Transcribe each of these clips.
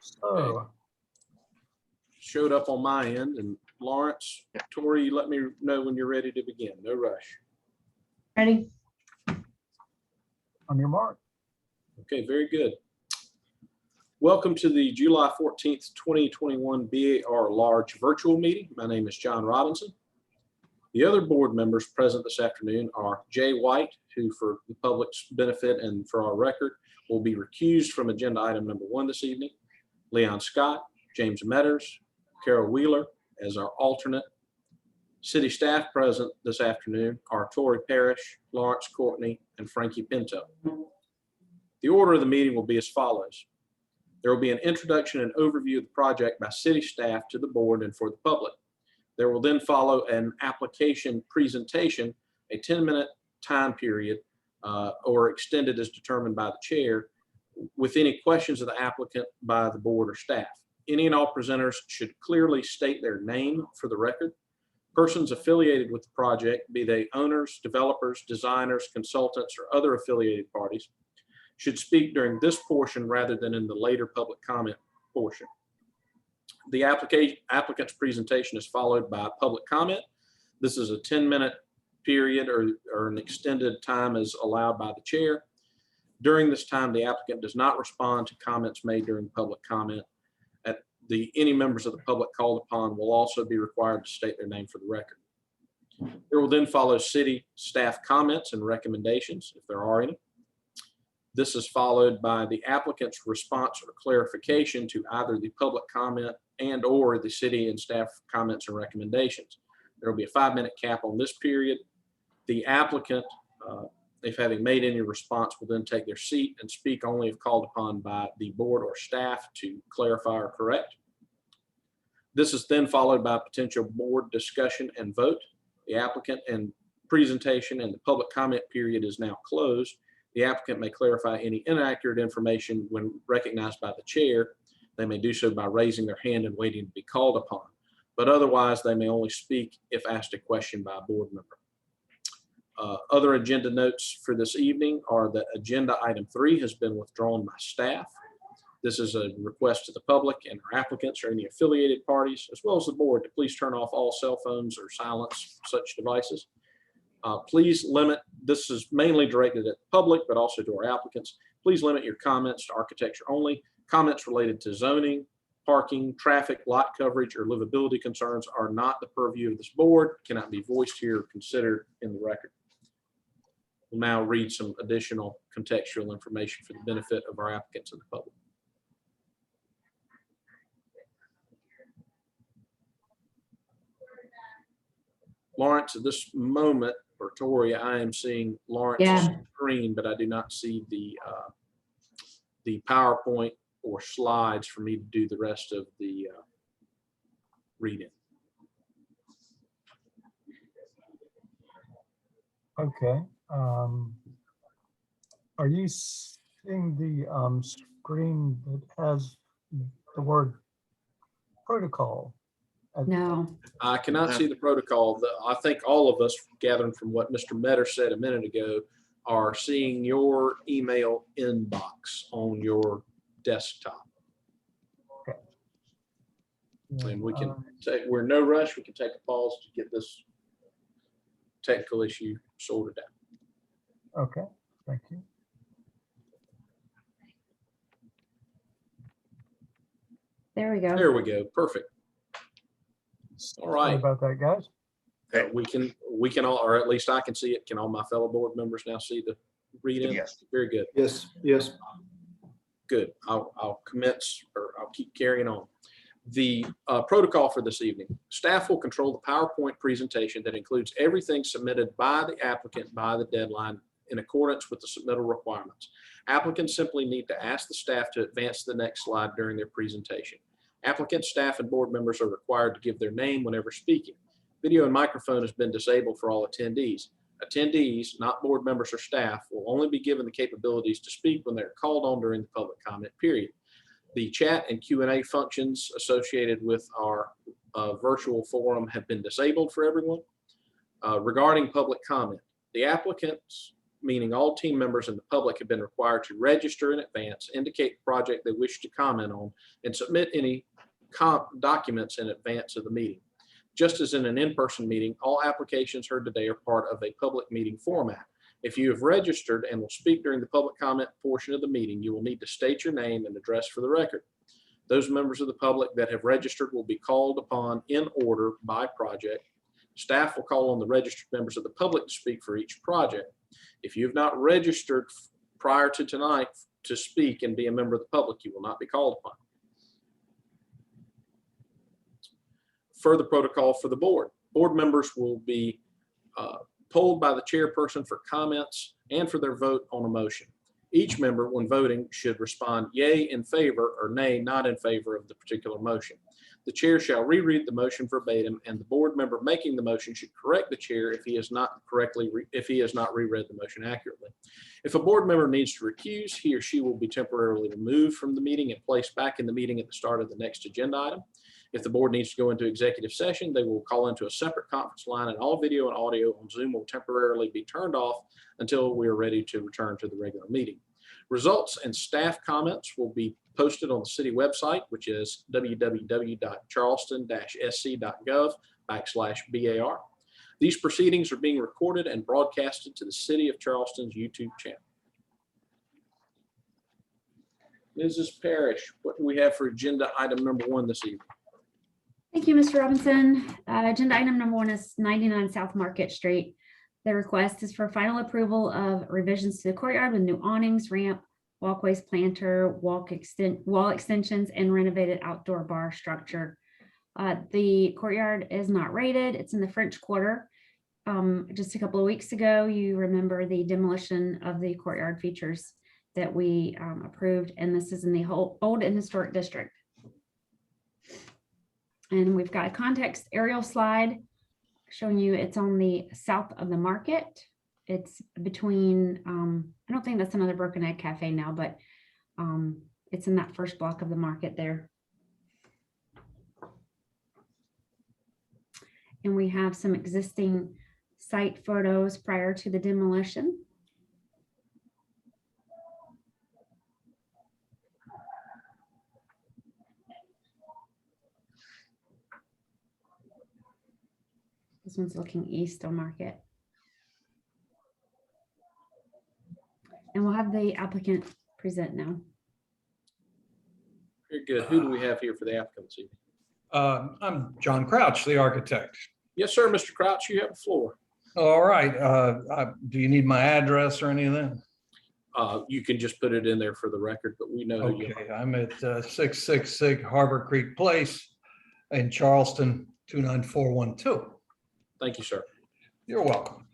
So, Showed up on my end, and Lawrence, Tori, you let me know when you're ready to begin. No rush. Ready? on your mark. Okay, very good. Welcome to the July 14th, 2021 BAR Large Virtual Meeting. My name is John Robinson. The other board members present this afternoon are Jay White, who for the public's benefit and for our record will be recused from agenda item number 1 this evening, Leon Scott, James Metters, Carol Wheeler as our alternate. City staff present this afternoon are Tori Parrish, Lawrence Courtney, and Frankie Pinto. The order of the meeting will be as follows. There will be an introduction and overview of the project by city staff to the board and for the public. There will then follow an application presentation, a 10-minute time period or extended as determined by the chair, with any questions of the applicant by the board or staff. Any and all presenters should clearly state their name for the record. Persons affiliated with the project, be they owners, developers, designers, consultants, or other affiliated parties, should speak during this portion rather than in the later public comment portion. The applicant's presentation is followed by public comment. This is a 10-minute period or an extended time as allowed by the chair. During this time, the applicant does not respond to comments made during public comment. Any members of the public called upon will also be required to state their name for the record. There will then follow city staff comments and recommendations, if there are any. This is followed by the applicant's response or clarification to either the public comment and or the city and staff comments and recommendations. There will be a 5-minute cap on this period. The applicant, if having made any response, will then take their seat and speak only if called upon by the board or staff to clarify or correct. This is then followed by potential board discussion and vote. The applicant and presentation and the public comment period is now closed. The applicant may clarify any inaccurate information when recognized by the chair. They may do so by raising their hand and waiting to be called upon, but otherwise they may only speak if asked a question by a board member. Other agenda notes for this evening are that agenda item 3 has been withdrawn by staff. This is a request to the public and our applicants or any affiliated parties, as well as the board, to please turn off all cell phones or silence such devices. Please limit, this is mainly directed at the public, but also to our applicants. Please limit your comments to architecture only. Comments related to zoning, parking, traffic, lot coverage, or livability concerns are not the purview of this board, cannot be voiced here or considered in the record. We'll now read some additional contextual information for the benefit of our applicants and the public. Lawrence, at this moment, or Tori, I am seeing Lawrence's screen, but I do not see the PowerPoint or slides for me to do the rest of the reading. Okay. Are you seeing the screen that has the word protocol? No. I cannot see the protocol. I think all of us, gathering from what Mr. Metter said a minute ago, are seeing your email inbox on your desktop. Okay. And we can take, we're in no rush. We can take a pause to get this technical issue sorted out. Okay, thank you. There we go. There we go. Perfect. All right. Sorry about that, guys. We can all, or at least I can see it. Can all my fellow board members now see the read-in? Yes. Very good. Yes, yes. Good. I'll commence, or I'll keep carrying on. The protocol for this evening. Staff will control the PowerPoint presentation that includes everything submitted by the applicant by the deadline in accordance with the submittal requirements. Applicants simply need to ask the staff to advance to the next slide during their presentation. Applicants, staff, and board members are required to give their name whenever speaking. Video and microphone has been disabled for all attendees. Attendees, not board members or staff, will only be given the capabilities to speak when they're called on during the public comment period. The chat and Q&A functions associated with our virtual forum have been disabled for everyone. Regarding public comment, the applicants meaning all team members and the public have been required to register in advance, indicate the project they wish to comment on, and submit any documents in advance of the meeting. Just as in an in-person meeting, all applications heard today are part of a public meeting format. If you have registered and will speak during the public comment portion of the meeting, you will need to state your name and address for the record. Those members of the public that have registered will be called upon in order by project. Staff will call on the registered members of the public to speak for each project. If you have not registered prior to tonight to speak and be a member of the public, you will not be called upon. Further protocol for the board. Board members will be polled by the chairperson for comments and for their vote on a motion. Each member, when voting, should respond yay in favor or nay not in favor of the particular motion. The chair shall reread the motion verbatim, and the board member making the motion should correct the chair if he has not reread the motion accurately. If a board member needs to recuse, he or she will be temporarily removed from the meeting and placed back in the meeting at the start of the next agenda item. If the board needs to go into executive session, they will call into a separate conference line, and all video and audio on Zoom will temporarily be turned off until we are ready to return to the regular meeting. Results and staff comments will be posted on the city website, which is www.charleston-sc.gov/BAR. These proceedings are being recorded and broadcasted to the City of Charleston's YouTube channel. Mrs. Parrish, what do we have for agenda item number 1 this evening? Thank you, Mr. Robinson. Agenda item number 1 is 99 South Market Street. The request is for final approval of revisions to the courtyard with new awnings, ramp, walkways, planter, wall extensions, and renovated outdoor bar structure. The courtyard is not rated. It's in the French Quarter. Just a couple of weeks ago, you remember the demolition of the courtyard features that we approved, and this is in the whole old and historic district. And we've got a context aerial slide showing you it's on the south of the market. It's between, I don't think that's another Broken Egg Cafe now, but it's in that first block of the market there. And we have some existing site photos prior to the demolition. This one's looking east on Market. And we'll have the applicant present now. Very good. Who do we have here for the applicant this evening? I'm John Crouch, the architect. Yes, sir, Mr. Crouch, you have the floor. All right. Do you need my address or anything? You can just put it in there for the record, but we know who you are. Okay, I'm at 666 Harbor Creek Place in Charleston, 29412. Thank you, sir. You're welcome.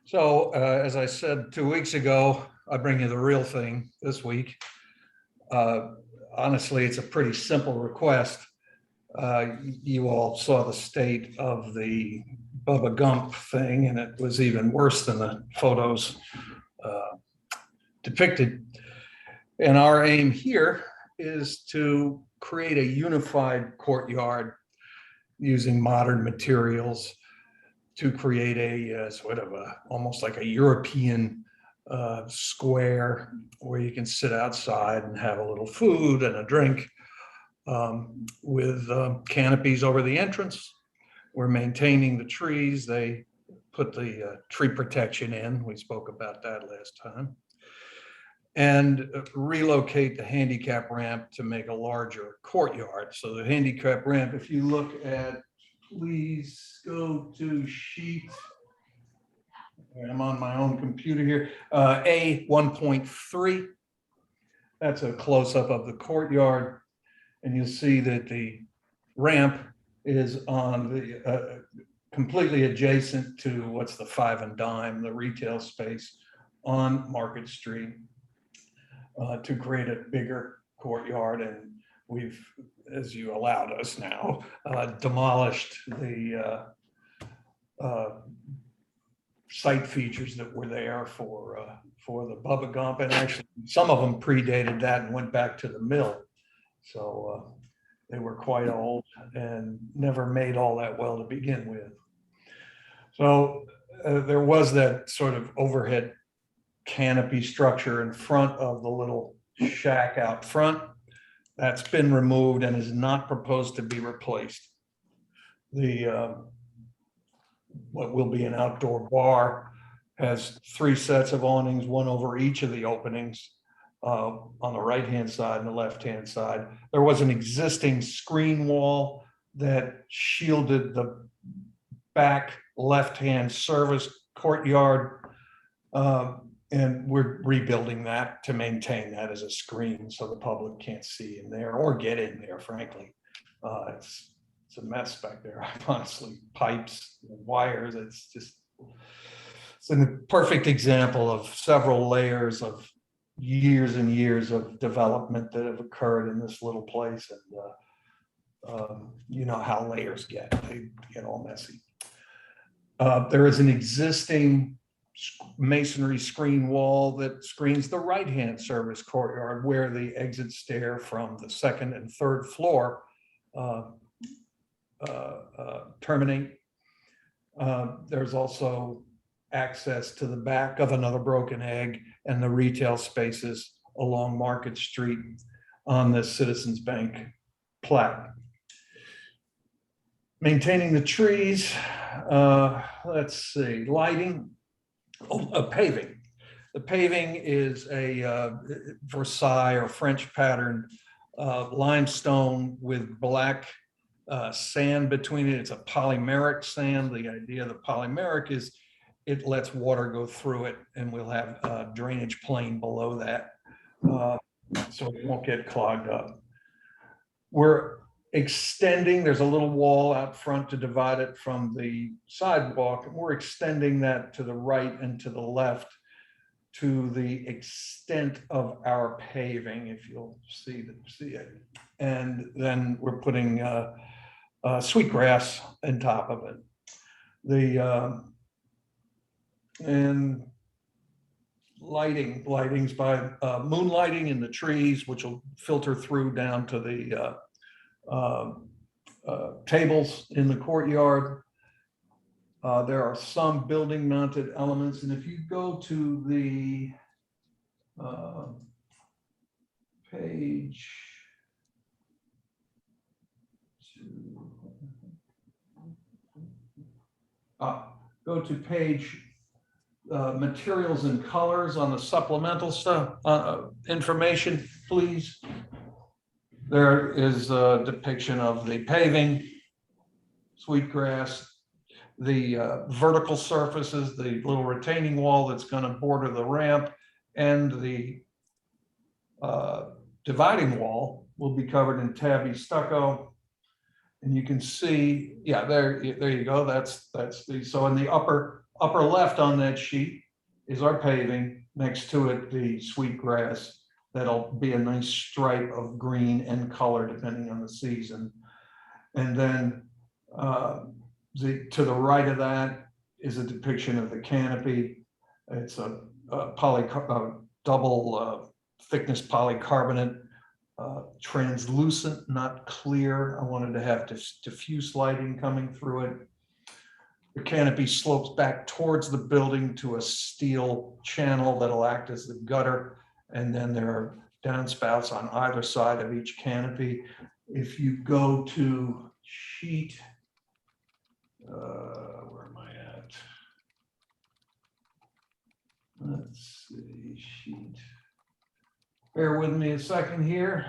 So as I said 2 weeks ago, I bring you the real thing this week. Honestly, it's a pretty simple request. You all saw the state of the Bubba Gump thing, and it was even worse than the photos depicted. And our aim here is to create a unified courtyard using modern materials to create a sort of almost like a European square where you can sit outside and have a little food and a drink with canopies over the entrance. We're maintaining the trees. They put the tree protection in. We spoke about that last time. And relocate the handicap ramp to make a larger courtyard. So the handicap ramp, if you look at, please go to sheet. I'm on my own computer here. A 1.3. That's a close-up of the courtyard. And you'll see that the ramp is on the completely adjacent to what's the Five and Dime, the retail space on Market Street, to create a bigger courtyard. And we've, as you allowed us now, demolished the site features that were there for the Bubba Gump, and actually some of them predated that and went back to the mill. So they were quite old and never made all that well to begin with. So there was that sort of overhead canopy structure in front of the little shack out front. That's been removed and is not proposed to be replaced. The what will be an outdoor bar has 3 sets of awnings, one over each of the openings on the right-hand side and the left-hand side. There was an existing screen wall that shielded the back left-hand service courtyard. And we're rebuilding that to maintain that as a screen so the public can't see in there or get in there, frankly. It's a mess back there, honestly. Pipes, wires, it's a perfect example of several layers of years and years of development that have occurred in this little place. And you know how layers they get all messy. There is an existing masonry screen wall that screens the right-hand service courtyard where the exit stair from the 2nd and 3rd floor terminate. There's also access to the back of another broken egg and the retail spaces along Market Street on the Citizens Bank plat. Maintaining the trees, let's see, lighting, paving. The paving is a Versailles or French pattern limestone with black sand between it. It's a polymeric sand. The idea of the polymeric is it lets water go through it, and we'll have a drainage plane below that, so it won't get clogged up. We're extending, there's a little wall out front to divide it from the sidewalk, and we're extending that to the right and to the left to the extent of our paving, if you'll see it. And then we're putting sweetgrass on top of it. And lighting's by moonlighting in the trees, which will filter through down to the tables in the courtyard. There are some building mounted elements, and if you go to the page 2, go to page materials and colors on the supplemental stuff information, please. There is a depiction of the paving, sweetgrass, the vertical surfaces, the little retaining wall that's going to border the ramp, and the dividing wall will be covered in tabby stucco. And you can see, yeah, there you go. That's so in the upper left on that sheet is our paving. Next to it, the sweetgrass. That'll be a nice stripe of green and color depending on the season. And then to the right of that is a depiction of the canopy. It's a double thickness polycarbonate, translucent, not clear. I wanted to have diffuse lighting coming through it. The canopy slopes back towards the building to a steel channel that'll act as the gutter. And then there are downspouts on either side of each canopy. If you go to sheet, where am I at? Let's see, sheet. Bear with me a second here.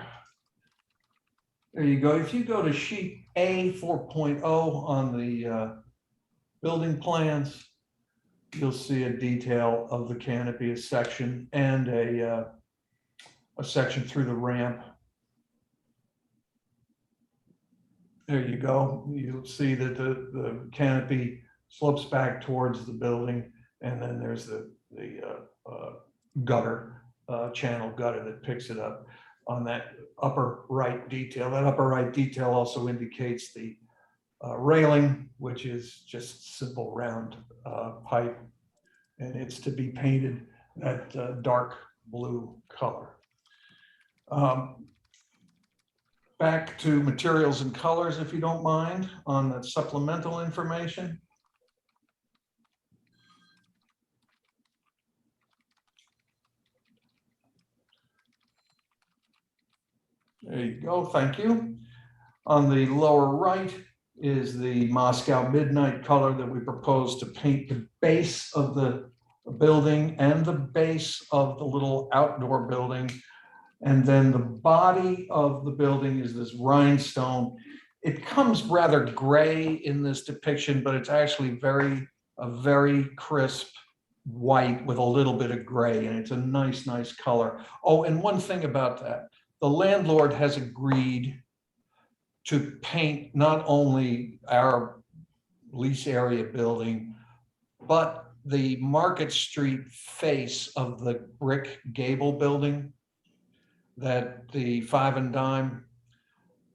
There you go. If you go to sheet A 4.0 on the building plans, you'll see a detail of the canopy, a section, and a section through the ramp. There you go. You'll see that the canopy slopes back towards the building, and then there's the gutter, channel gutter that picks it up on that upper right detail. That upper right detail also indicates the railing, which is just simple round pipe, and it's to be painted that dark blue color. Back to materials and colors, if you don't mind, on the supplemental information. There you go, thank you. On the lower right is the Moscow Midnight color that we propose to paint the base of the building and the base of the little outdoor building. And then the body of the building is this rhinestone. It comes rather gray in this depiction, but it's actually a very crisp white with a little bit of gray, and it's a nice, nice color. Oh, and one thing about that, the landlord has agreed to paint not only our lease area building, but the Market Street face of the brick gable building that the Five and Dime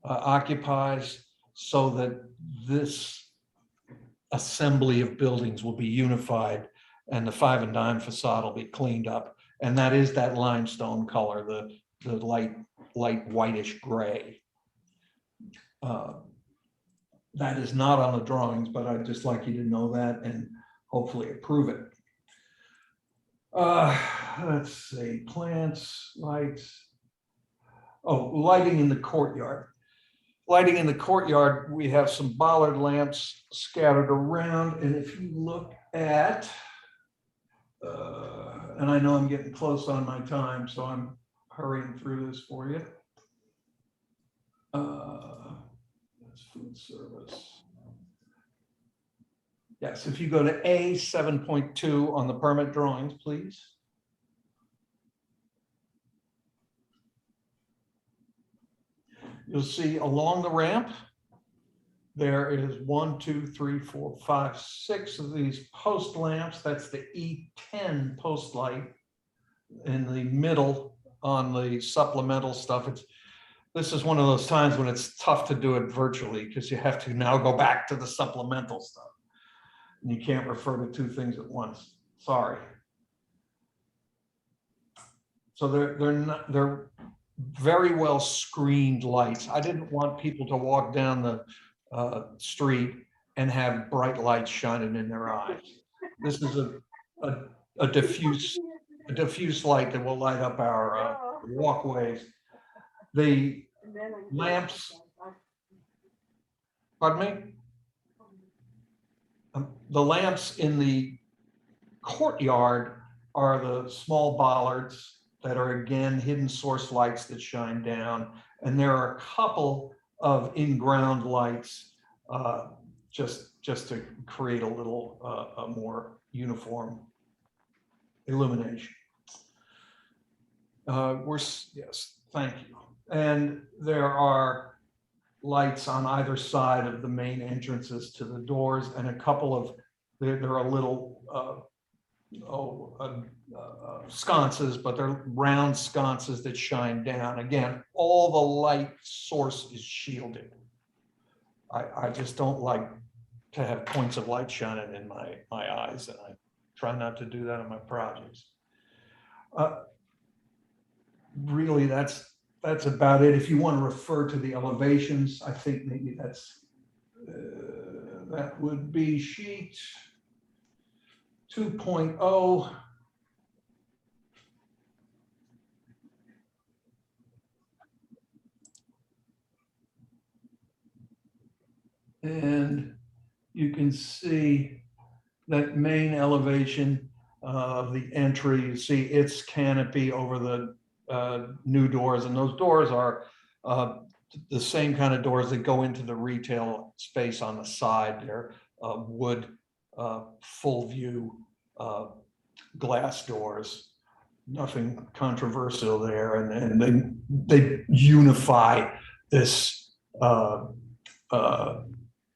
occupies, so that this assembly of buildings will be unified and the Five and Dime facade will be cleaned up. And that is that limestone color, the light whitish gray. That is not on the drawings, but I'd just like you to know that and hopefully approve it. Let's see, plants, lights. Oh, lighting in the courtyard. Lighting in the courtyard, we have some bollard lamps scattered around. And if you look at, and I know I'm getting close on my time, so I'm hurrying through this for you. That's food service. Yes, if you go to A 7.2 on the permit drawings, please. You'll see along the ramp, there is 1, 2, 3, 4, 5, 6 of these post lamps. That's the E10 post light in the middle on the supplemental stuff. This is one of those times when it's tough to do it virtually because you have to now go back to the supplemental stuff. And you can't refer to two things at once. Sorry. So they're very well screened lights. I didn't want people to walk down the street and have bright lights shining in their eyes. This is a diffuse light that will light up our walkways. The lamps, pardon me? The lamps in the courtyard are the small bollards that are, again, hidden source lights that shine down. And there are a couple of in-ground lights just to create a little a more uniform illumination. Yes, thank you. And there are lights on either side of the main entrances to the doors, and a couple of, there are little sconces, but they're round sconces that shine down. Again, all the light source is shielded. I just don't like to have points of light shining in my eyes, and I try not to do that in my projects. Really, that's about it. If you want to refer to the elevations, I think maybe that would be sheet 2.0. And you can see that main elevation of the entry. You see its canopy over the new doors, and those doors are the same kind of doors that go into the retail space on the side. They're wood, full view glass doors. Nothing controversial there, and they unify this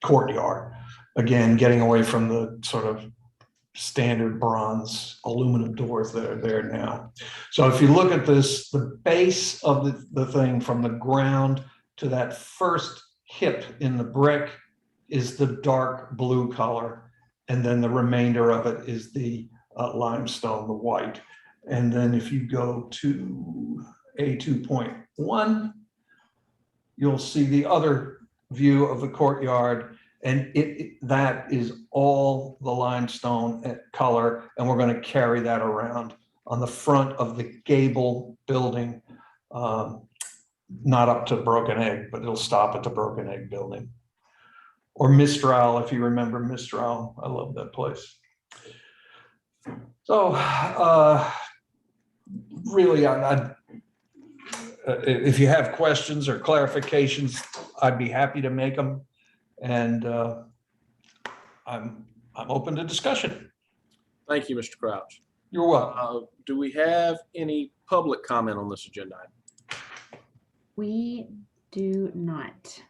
courtyard. Again, getting away from the sort of standard bronze aluminum doors that are there now. So if you look at this, the base of the thing from the ground to that first hip in the brick is the dark blue color. And then the remainder of it is the limestone, the white. And then if you go to A2.1, you'll see the other view of the courtyard. And that is all the limestone color, and we're going to carry that around on the front of the gable building. not up to Broken Egg, but it'll stop at the Broken Egg building. Or Mistral, if you remember Mistral. I love that place. So really, if you have questions or clarifications, I'd be happy to make them. And I'm open to discussion. Thank you, Mr. Crouch. You're welcome. Do we have any public comment on this agenda item? We do not.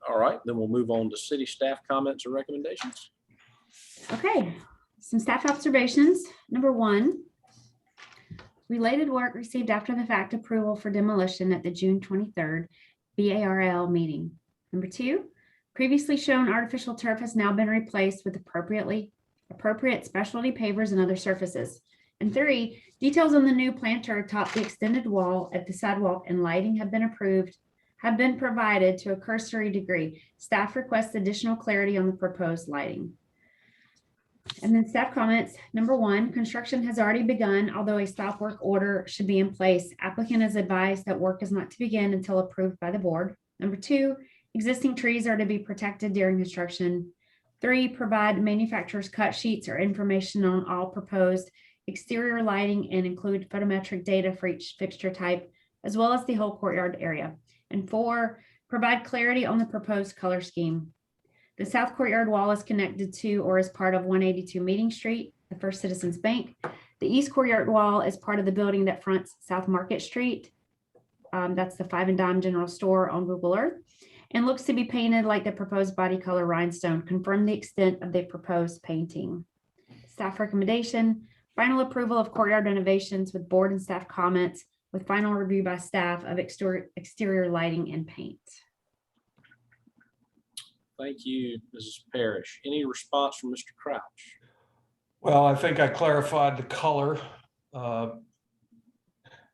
All right, then we'll move on to city staff comments or recommendations. Okay, some staff observations. Number 1, related work received after the fact approval for demolition at the June 23rd BARL meeting. Number 2, previously shown artificial turf has now been replaced with appropriate specialty pavers and other surfaces. And 3, details on the new planter atop the extended wall at the sidewalk and lighting have been provided to a cursory degree. Staff requests additional clarity on the proposed lighting. And then staff comments. Number 1, construction has already begun, although a stop work order should be in place. Applicant is advised that work is not to begin until approved by the board. Number 2, existing trees are to be protected during construction. 3, provide manufacturer's cut sheets or information on all proposed exterior lighting and include photometric data for each fixture type, as well as the whole courtyard area. And 4, provide clarity on the proposed color scheme. The south courtyard wall is connected to or is part of 182 Meeting Street, the First Citizens Bank. The east courtyard wall is part of the building that fronts South Market Street. That's the 5 and Dime General Store on Google Earth, and looks to be painted like the proposed body color rhinestone. Confirm the extent of the proposed painting. Staff recommendation, final approval of courtyard renovations with board and staff comments, with final review by staff of exterior lighting and paint. Thank you, Mrs. Parrish. Any response from Mr. Crouch? Well, I think I clarified the color.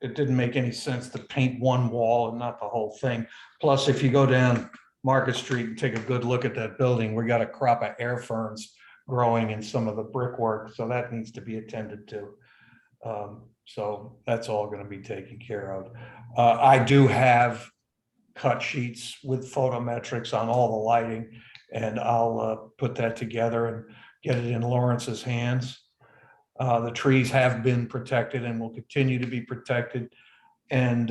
It didn't make any sense to paint one wall and not the whole thing. Plus, if you go down Market Street and take a good look at that building, we got a crop of air ferns growing in some of the brickwork, so that needs to be attended to. So that's all going to be taken care of. I do have cut sheets with photometrics on all the lighting, and I'll put that together and get it in Lawrence's hands. The trees have been protected and will continue to be protected. And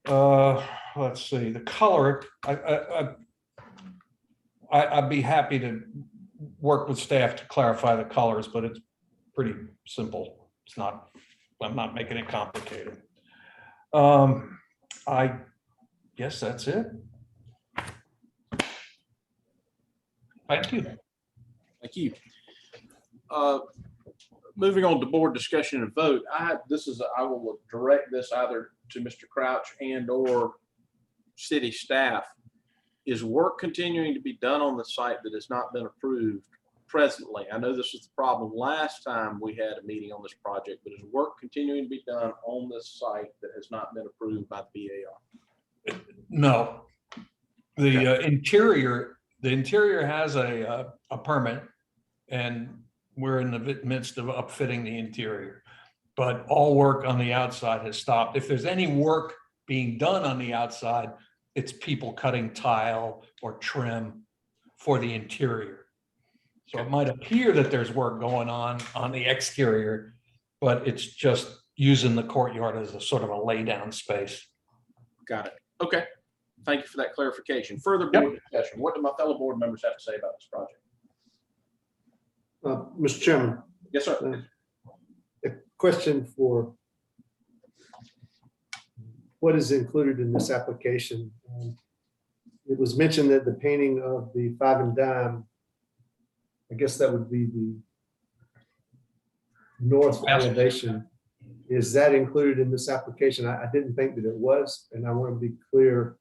let's see, the color, I'd be happy to work with staff to clarify the colors, but it's pretty simple. It's not, I'm not making it complicated. I guess that's it. Thank you. Thank you. Moving on to board discussion and vote. I will direct this either to Mr. Crouch and or city staff. Is work continuing to be done on the site that has not been approved presently? I know this was the problem last time we had a meeting on this project, but is work continuing to be done on this site that has not been approved by the BAR? No. The interior has a permit, and we're in the midst of upfitting the interior, but all work on the outside has stopped. If there's any work being done on the outside, it's people cutting tile or trim for the interior. So it might appear that there's work going on the exterior, but it's just using the courtyard as a sort of a lay down space. Got it. Okay. Thank you for that clarification. Further board discussion. What do my fellow board members have to say about this project? Mr. Chairman. Yes, sir. A question for what is included in this application. It was mentioned that the painting of the 5 and Dime, I guess that would be the north elevation. Is that included in this application? I didn't think that it was, and I want to be clear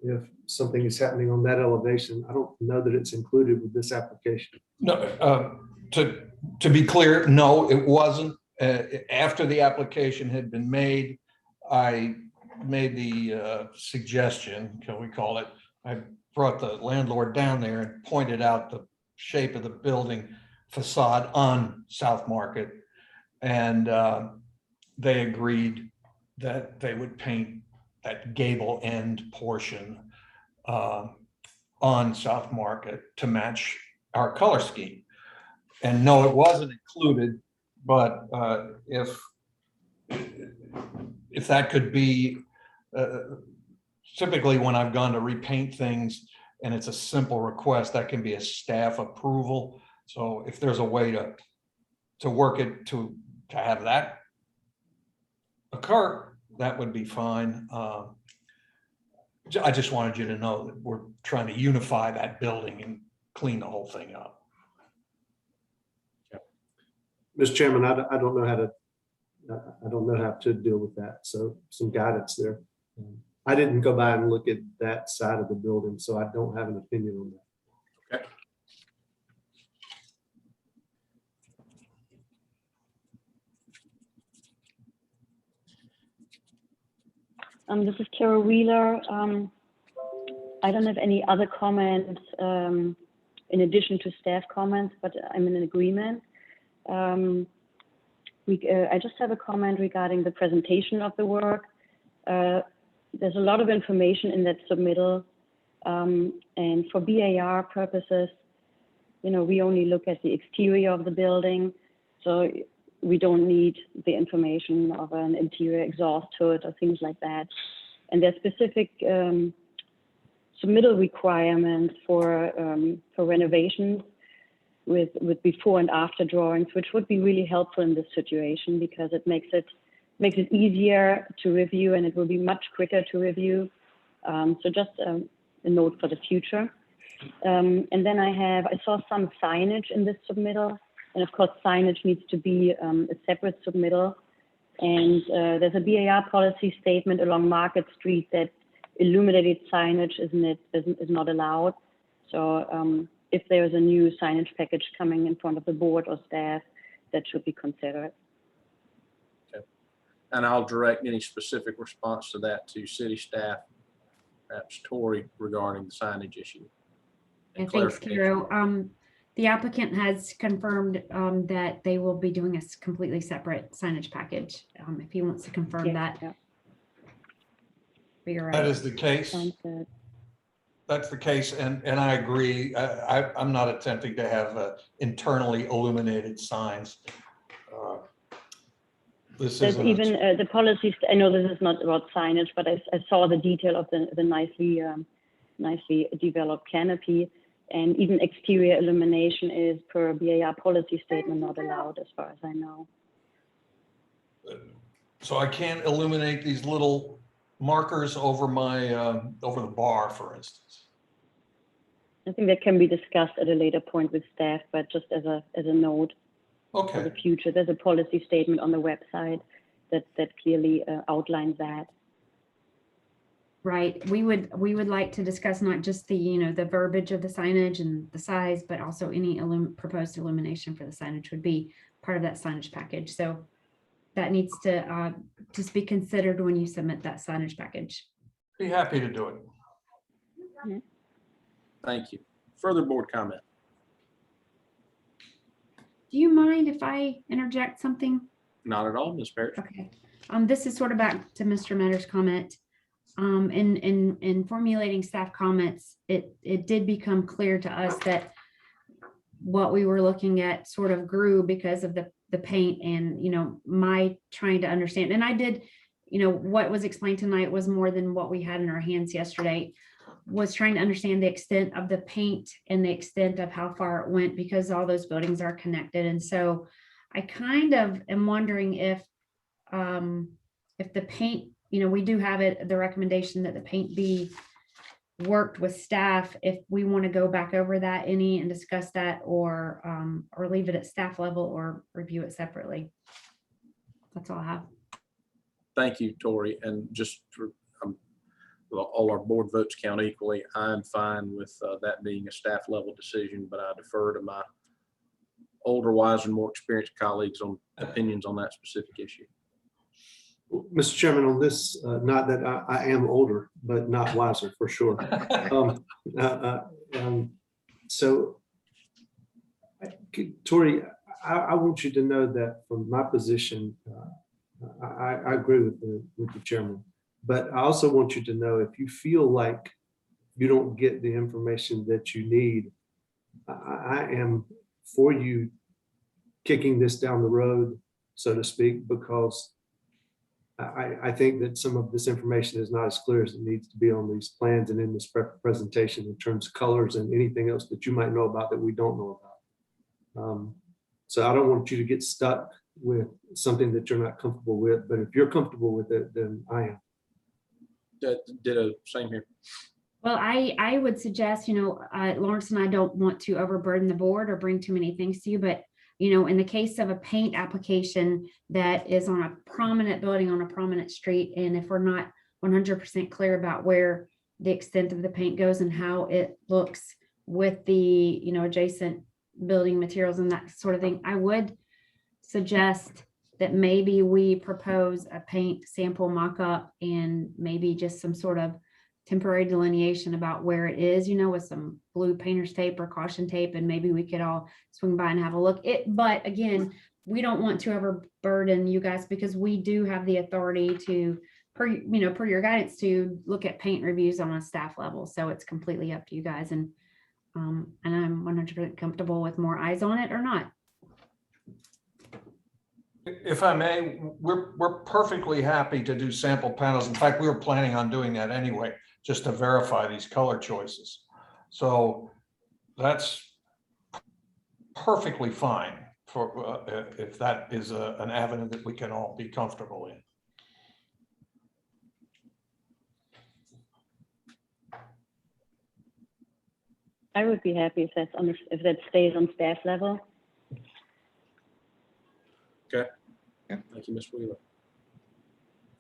if something is happening on that elevation. I don't know that it's included with this application. No, to be clear, no, it wasn't. After the application had been made, I made the suggestion, can we call it? I brought the landlord down there and pointed out the shape of the building facade on South Market, and they agreed that they would paint that gable end portion on South Market to match our color scheme. And no, it wasn't included, but if that could be, typically when I've gone to repaint things and it's a simple request, that can be a staff approval. So if there's a way to work it to have that occur, that would be fine. I just wanted you to know that we're trying to unify that building and clean the whole thing up. Mr. Chairman, I don't know how to deal with that. So some guidance there. I didn't go by and look at that side of the building, so I don't have an opinion on that. Okay. This is Kara Wheeler. I don't have any other comments in addition to staff comments, but I'm in agreement. I just have a comment regarding the presentation of the work. There's a lot of information in that submittal, and for BAR purposes, we only look at the exterior of the building, so we don't need the information of an interior exhaust hood or things like that. And there's specific submittal requirements for renovations with before and after drawings, which would be really helpful in this situation because it makes it easier to review, and it will be much quicker to review. So just a note for the future. And then I saw some signage in this submittal, and of course signage needs to be a separate submittal. And there's a BAR policy statement along Market Street that illuminated signage is not allowed. So if there's a new signage package coming in front of the board or staff, that should be considered. Okay. And I'll direct any specific response to that to city staff, perhaps Tori, regarding the signage issue. And thanks, Kiro. The applicant has confirmed that they will be doing a completely separate signage package. If he wants to confirm that. Yeah. But you're right. That is the case. Sounds good. That's the case, and I agree. I'm not attempting to have internally illuminated signs. This There's isn't even the policies. I know this is not about signage, but I saw the detail of the nicely developed canopy, and even exterior illumination is per BAR policy statement not allowed, as far as I know. So I can't illuminate these little markers over my over the bar, for instance. I think that can be discussed at a later point with staff, but just as a note for the Okay. future, there's a policy statement on the website that clearly outlines that. Right. We would like to discuss not just the, the verbiage of the signage and the size, but also any proposed illumination for the signage would be part of that signage package. So that needs to just be considered when you submit that signage package. Be happy to do it. Thank you. Further board comment? Do you mind if I interject something? Not at all, Ms. Parrish. Okay. This is sort of back to Mr. Matter's comment. In formulating staff comments, it did become clear to us that what we were looking at sort of grew because of the paint and, my trying to understand. And I did, what was explained tonight was more than what we had in our hands yesterday, was trying to understand the extent of the paint and the extent of how far it went, because all those buildings are connected. And so I kind of am wondering if the paint, we do have the recommendation that the paint be worked with staff, if we want to go back over that and discuss that, or leave it at staff level or review it separately. That's all I have. Thank you, Tori. And just for all our board votes count equally, I'm fine with that being a staff level decision, but I defer to my older, wiser, and more experienced colleagues on opinions on that specific issue. Mr. Chairman, on this, not that I am older, but not wiser for sure. So, Tori, I want you to know that from my position, I agree with the chairman, but I also want you to know, if you feel like you don't get the information that you need, I am for you kicking this down the road, so to speak, because I think that some of this information is not as clear as it needs to be on these plans and in this presentation in terms of colors and anything else that you might know about that we don't know about. So I don't want you to get stuck with something that you're not comfortable with, but if you're comfortable with it, then I am. Ditto, same here. Well, I would suggest, Lawrence and I don't want to overburden the board or bring too many things to you, but in the case of a paint application that is on a prominent building on a prominent street, and if we're not 100% clear about where the extent of the paint goes and how it looks with the, adjacent building materials and that sort of thing, I would suggest that maybe we propose a paint sample mock-up and maybe just some sort of temporary delineation about where it is, with some blue painter's tape or caution tape, and maybe we could all swing by and have a look. But again, we don't want to overburden you guys, because we do have the authority to, per your guidance, to look at paint reviews on a staff level. So it's completely up to you guys, and I'm 100% comfortable with more eyes on it or not. If I may, we're perfectly happy to do sample panels. In fact, we were planning on doing that anyway, just to verify these color choices. So that's perfectly fine for if that is an avenue that we can all be comfortable in. I would be happy if that stays on staff level. Okay. Yeah. Thank you, Ms. Wheeler.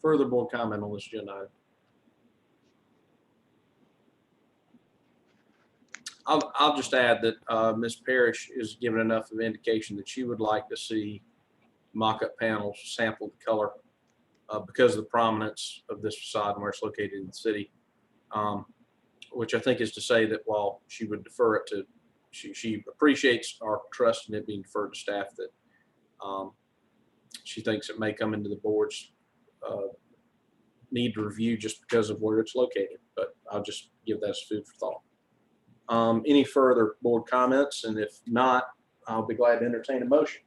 Further board comment on this agenda item? I'll just add that Ms. Parrish is given enough of indication that she would like to see mock-up panels sample the color because of the prominence of this facade and where it's located in the city, which I think is to say that while she would defer it to, she appreciates our trust in it being deferred to staff, that she thinks it may come into the board's need to review just because of where it's located, but I'll just give that as food for thought. Any further board comments? And if not, I'll be glad to entertain a motion.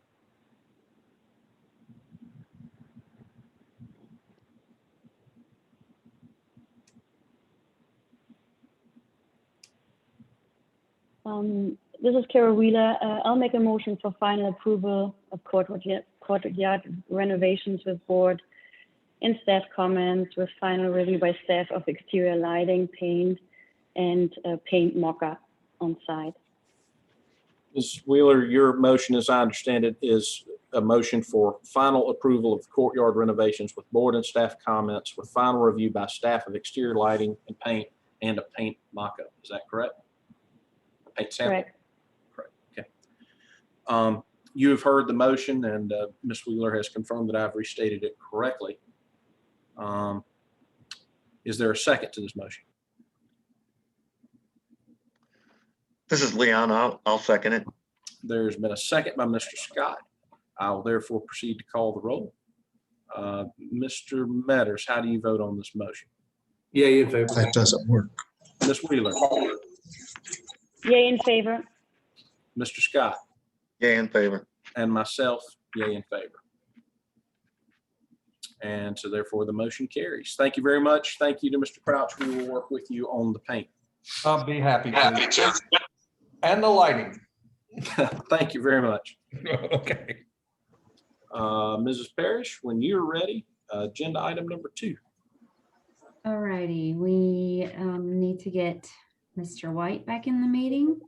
This is Carol Wheeler. I'll make a motion for final approval of courtyard renovations with board and staff comments, with final review by staff of exterior lighting, paint, and paint mock-up on site. Ms. Wheeler, your motion, as I understand it, is a motion for final approval of courtyard renovations with board and staff comments, with final review by staff of exterior lighting and paint, and a paint mock-up. Is that correct? A paint sample? Correct. Okay. You have heard the motion, and Ms. Wheeler has confirmed that I've restated it correctly. Is there a second to this motion? This is Leon. I'll second it. There's been a second by Mr. Scott. I will therefore proceed to call the roll. Mr. Metters, how do you vote on this motion? Yay in favor. That doesn't work. Ms. Wheeler, Yay in favor. Mr. Scott, Yay in favor. and myself, yay in favor. And so therefore the motion carries. Thank you very much. Thank you to Mr. Crouch. We will work with you on the paint. I'll be happy to. And the lighting. Thank you very much. Okay. Mrs. Parrish, when you're ready, agenda item number 2. All righty, we need to get Mr. White back in the meeting.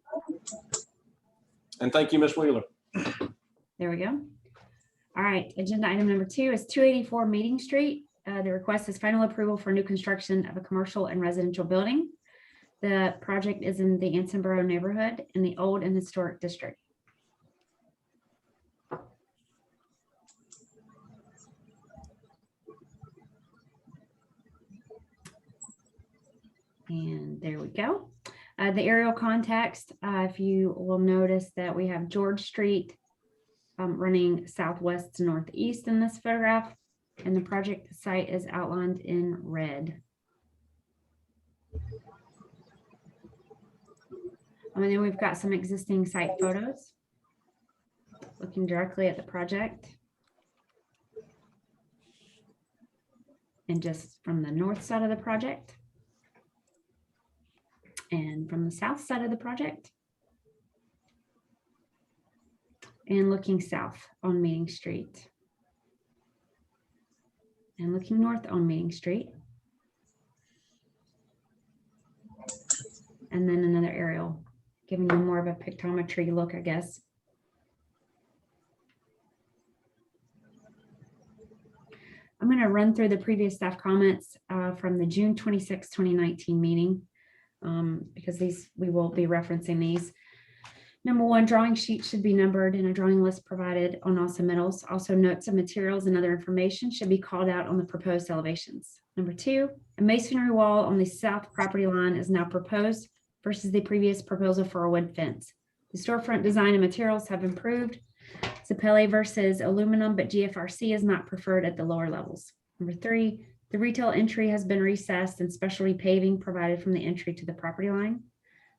And thank you, Ms. Wheeler. There we go. All right, agenda item number 2 is 284 Meeting Street. The request is final approval for new construction of a commercial and residential building. The project is in the Ansonboro neighborhood in the Old and Historic District. And there we go. The aerial context, if you will notice that we have George Street running southwest to northeast in this photograph. and the project site is outlined in red. And then we've got some existing site photos looking directly at the project. And just from the north side of the project and from the south side of the project and looking south on Meeting Street and looking north on Meeting Street. And then another aerial giving you more of a pictometry look, I guess. I'm going to run through the previous staff comments from the June 26, 2019 meeting because we will be referencing these. Number one, drawing sheets should be numbered and a drawing list provided on all submittals. Also, notes of materials and other information should be called out on the proposed elevations. Number two, a masonry wall on the south property line is now proposed versus the previous proposal for a wood fence. The storefront design and materials have improved. Sapele versus aluminum, but GFRC is not preferred at the lower levels. Number three, the retail entry has been recessed and specialty paving provided from the entry to the property line.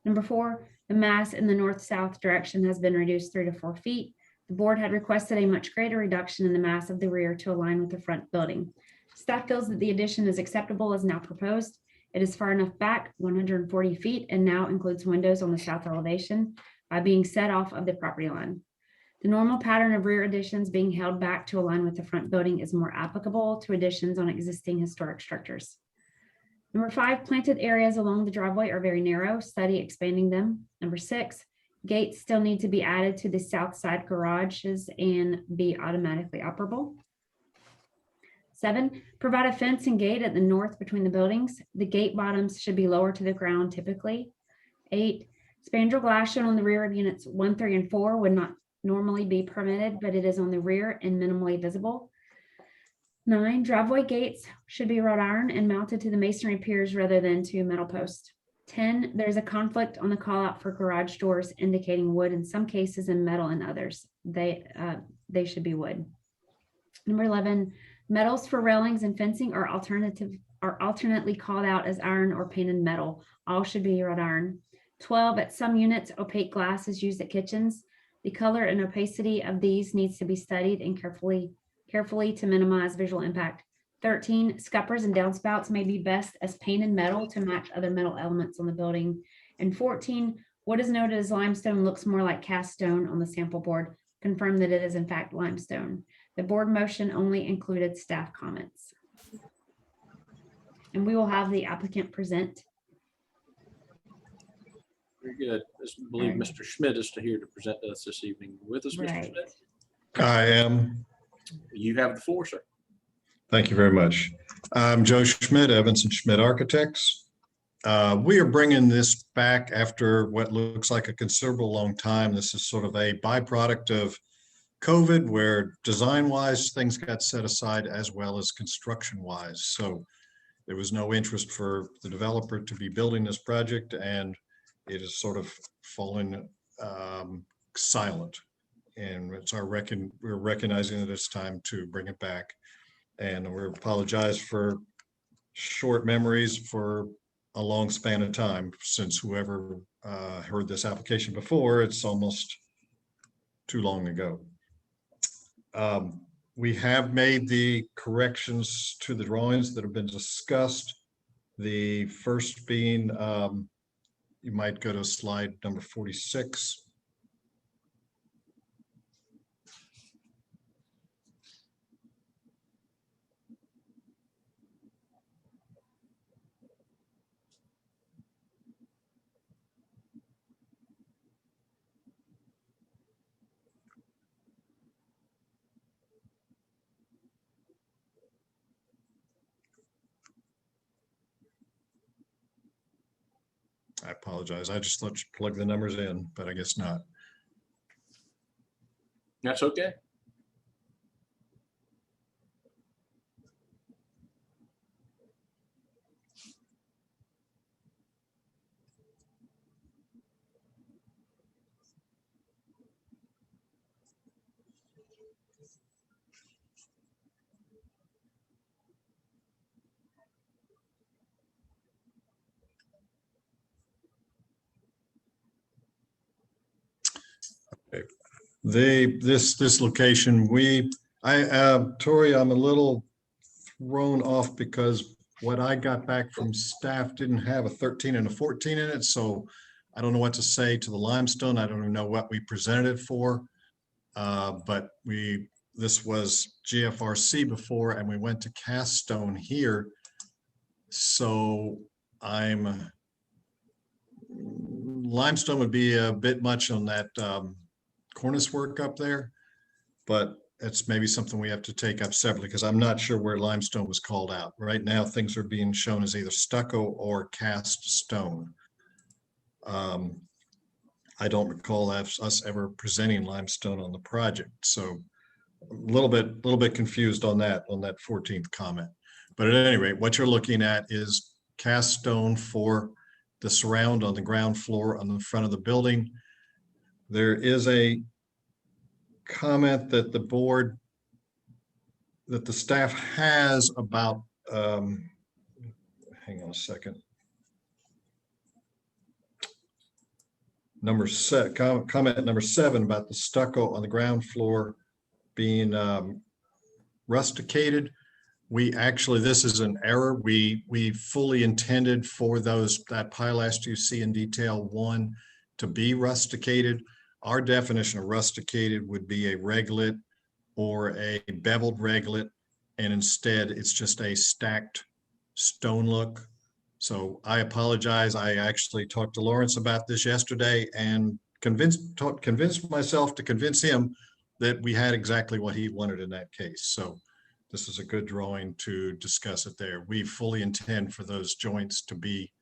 Number four, the mass in the north-south direction has been reduced 3 to 4 feet. The board had requested a much greater reduction in the mass of the rear to align with the front building. Staff feels that the addition is acceptable as now proposed. It is far enough back, 140 feet, and now includes windows on the south elevation by being set off of the property line. The normal pattern of rear additions being held back to align with the front building is more applicable to additions on existing historic structures. Number five, planted areas along the driveway are very narrow. Study expanding them. Number six, gates still need to be added to the south side garages and be automatically operable. 7, provide a fence and gate at the north between the buildings. The gate bottoms should be lower to the ground typically. 8, spandrel glass shown on the rear of units 1, 3, and 4 would not normally be permitted, but it is on the rear and minimally visible. 9, driveway gates should be wrought iron and mounted to the masonry piers rather than to metal posts. 10, there's a conflict on the call out for garage doors indicating wood in some cases and metal in others. They should be wood. Number 11, metals for railings and fencing are alternately called out as iron or painted metal. All should be wrought iron. 12, at some units, opaque glass is used at kitchens. The color and opacity of these needs to be studied and carefully to minimize visual impact. 13, scuppers and downspouts may be best as painted metal to match other metal elements on the building. And 14, what is noted as limestone looks more like cast stone on the sample board. Confirm that it is in fact limestone. The board motion only included staff comments. And we will have the applicant present. Very good. I believe Mr. Schmidt is here to present to us this evening. With us, Mr. Right. Schmidt? I am. You have the floor, sir. Thank you very much. I'm Joe Schmidt, Evans and Schmidt Architects. We are bringing this back after what looks like a considerable long time. This is sort of a byproduct of COVID, where design-wise things got set aside as well as construction-wise. So there was no interest for the developer to be building this project, and it is sort of fallen silent. And it's we're recognizing that it's time to bring it back. And we apologize for short memories for a long span of time, since whoever heard this application before, it's almost too long ago. We have made the corrections to the drawings that have been discussed. The first being, you might go to slide number 46. I apologize. I just thought you plug the numbers in, but I guess not. That's okay. This location, Tori, I'm a little thrown off because what I got back from staff didn't have a 13 and a 14 in it, so I don't know what to say to the limestone. I don't even know what we presented it for. But this was GFRC before, and we went to cast stone here. So limestone would be a bit much on that cornice work up there, but it's maybe something we have to take up separately because I'm not sure where limestone was called out. Right now, things are being shown as either stucco or cast stone. I don't recall us ever presenting limestone on the project, so a little bit confused on that 14th comment. But at any rate, what you're looking at is cast stone for the surround on the ground floor on the front of the building. There is a comment that the staff has about, hang on a second. Comment number 7 about the stucco on the ground floor being rusticated. This is an error. We fully intended for that pilaster you see in detail 1 to be rusticated. Our definition of rusticated would be a reglet or a beveled reglet, and instead it's just a stacked stone look. So I apologize. I actually talked to Lawrence about this yesterday and convinced myself to convince him that we had exactly what he wanted in that case. So this is a good drawing to discuss it there. We fully intend for those joints to be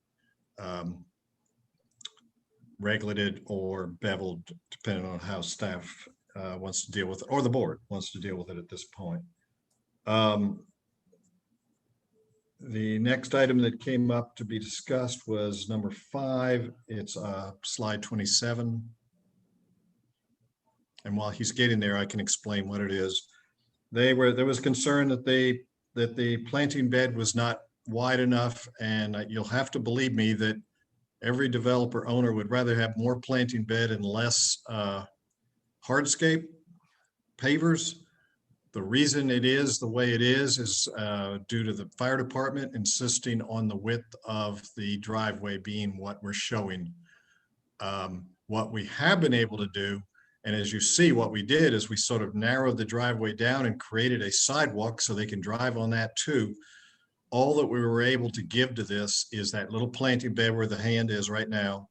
regleted or beveled, depending on how staff wants to deal with it, or the board wants to deal with it at this point. The next item that came up to be discussed was number 5. It's slide 27. And while he's getting there, I can explain what it is. There was concern that the planting bed was not wide enough, and you'll have to believe me that every developer owner would rather have more planting bed and less hardscape pavers. The reason it is the way it is due to the fire department insisting on the width of the driveway being what we're showing. What we have been able to do, and as you see, what we did is we sort of narrowed the driveway down and created a sidewalk so they can drive on that too. All that we were able to give to this is that little planting bed where the hand is right now.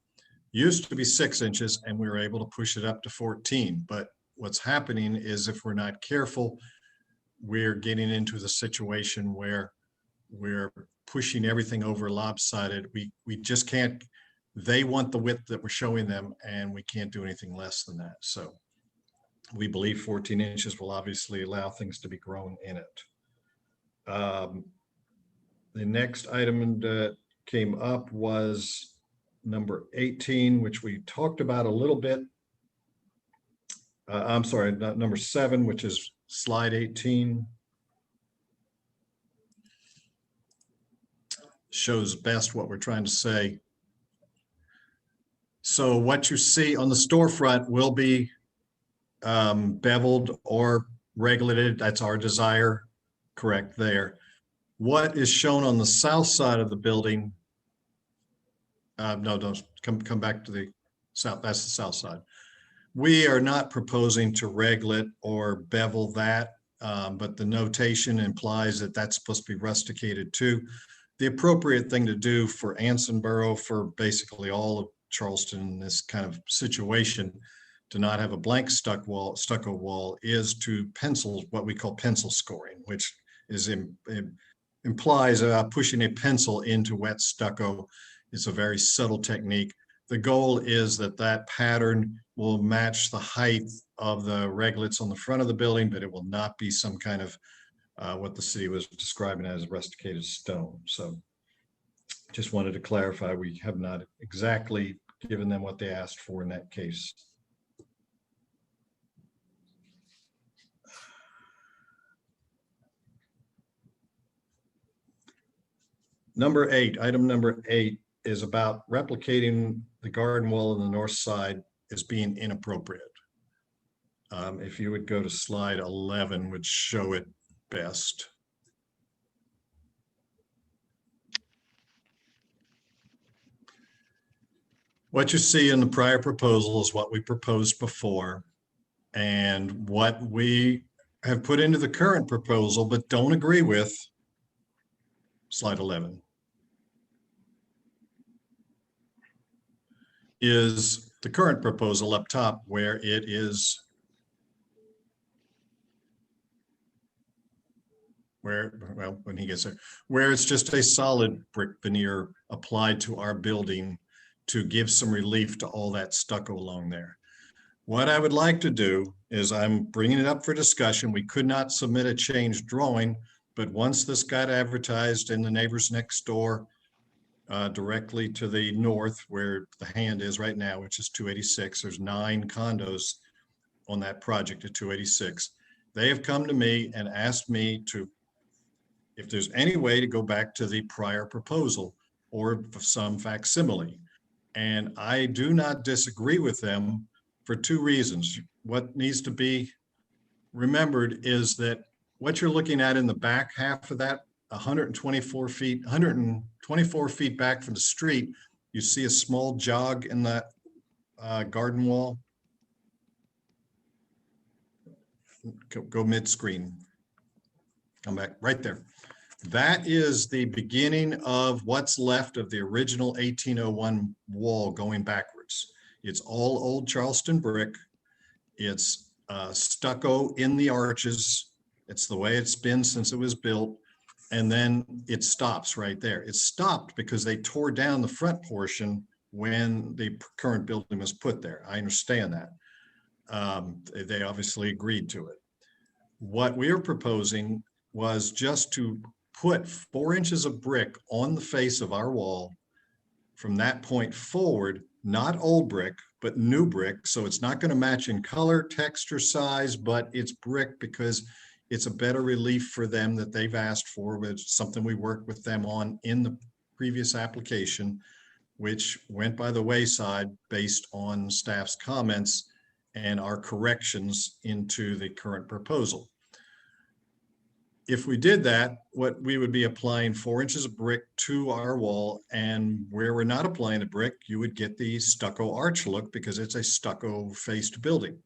Used to be 6 inches, and we were able to push it up to 14. But what's happening is if we're not careful, we're getting into the situation where we're pushing everything over lopsided. We just can't, they want the width that we're showing them, and we can't do anything less than that. So we believe 14 inches will obviously allow things to be grown in it. The next item that came up was number 18, which we talked about a little bit. I'm sorry, number 7, which is slide 18. Shows best what we're trying to say. So what you see on the storefront will be beveled or regulated. That's our desire, correct there. What is shown on the south side of the building, no, don't come back to the south. That's the south side. We are not proposing to reglet or bevel that, but the notation implies that that's supposed to be rusticated too. The appropriate thing to do for Anson Borough, for basically all of Charleston in this kind of situation, to not have a blank stucco wall, is to pencil, what we call pencil scoring, which is implies pushing a pencil into wet stucco. It's a very subtle technique. The goal is that that pattern will match the height of the reglets on the front of the building, but it will not be some kind of what the city was describing as rusticated stone. So just wanted to clarify, we have not exactly given them what they asked for in that case. Number 8, item number 8 is about replicating the garden wall on the north side as being inappropriate. If you would go to slide 11, would show it best. What you see in the prior proposal is what we proposed before, and what we have put into the current proposal but don't agree with, slide 11, is the current proposal up top, where it is well, when he gets there, where it's just a solid brick veneer applied to our building to give some relief to all that stucco along there. What I would like to do is, I'm bringing it up for discussion. We could not submit a changed drawing, but once this got advertised in the neighbors next door, directly to the north where the hand is right now, which is 286, there's 9 condos on that project at 286. They have come to me and asked me to, if there's any way to go back to the prior proposal or some facsimile. And I do not disagree with them for 2 reasons. What needs to be remembered is that what you're looking at in the back half of that 124 feet back from the street, you see a small jog in that garden wall. Go mid-screen. Come back right there. That is the beginning of what's left of the original 1801 wall going backwards. It's all old Charleston brick. It's stucco in the arches. It's the way it's been since it was built. And then it stops right there. It stopped because they tore down the front portion when the current building was put there. I understand that. They obviously agreed to it. What we are proposing was just to put 4 inches of brick on the face of our wall from that point forward, not old brick, but new brick. So it's not going to match in color, texture, size, but it's brick because it's a better relief for them that they've asked for, which is something we worked with them on in the previous application, which went by the wayside based on staff's comments and our corrections into the current proposal. If we did that, what we would be applying 4 inches of brick to our wall, and where we're not applying the brick, you would get the stucco arch look because it's a stucco faced building.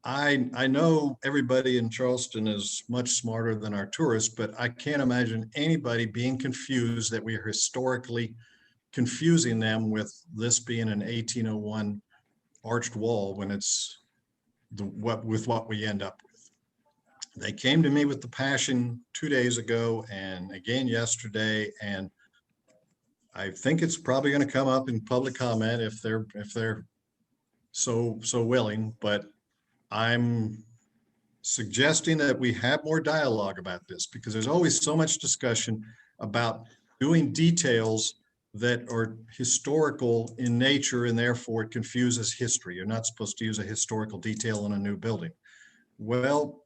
I know everybody in Charleston is much smarter than our tourists, but I can't imagine anybody being confused that we are historically confusing them with this being an 1801 arched wall when it's what we end up with. They came to me with the passion 2 days ago and again yesterday, and I think it's probably going to come up in public comment if they're so willing, but I'm suggesting that we have more dialogue about this because there's always so much discussion about doing details that are historical in nature and therefore it confuses history. You're not supposed to use a historical detail in a new building. Well,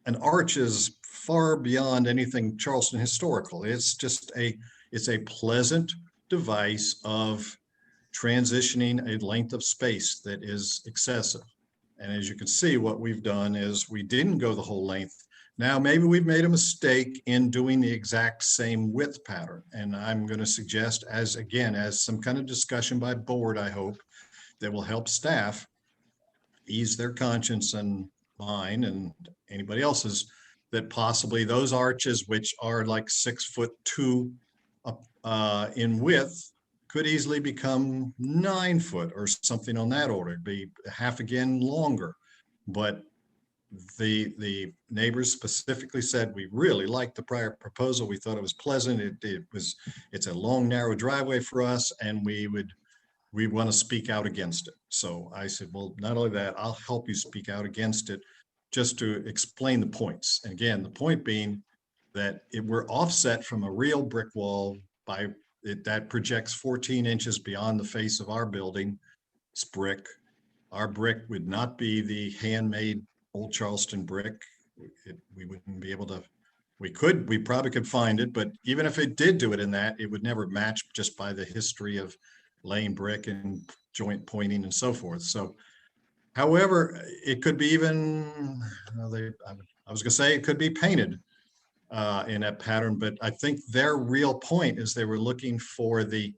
an arch is far beyond anything Charleston historical. It's just it's a pleasant device of transitioning a length of space that is excessive. And as you can see, what we've done is we didn't go the whole length. Now, maybe we've made a mistake in doing the exact same width pattern. And I'm going to suggest as some kind of discussion by board, I hope, that will help staff ease their conscience and mine and anybody else's, that possibly those arches, which are like 6'2" in width, could easily become 9 foot or something on that order. It'd be half again longer. But the neighbors specifically said, we really liked the prior proposal. We thought it was pleasant. It's a long, narrow driveway for us, and we want to speak out against it. So I said, well, not only that, I'll help you speak out against it just to explain the points. And again, the point being that we're offset from a real brick wall by that projects 14 inches beyond the face of our building. It's brick. Our brick would not be the handmade old Charleston brick. We wouldn't be able to, we probably could find it, but even if it did do it in that, it would never match just by the history of laying brick and joint pointing and so forth. So However, it could be even, I was gonna say it could be painted in that pattern, but I think their real point is they were looking for the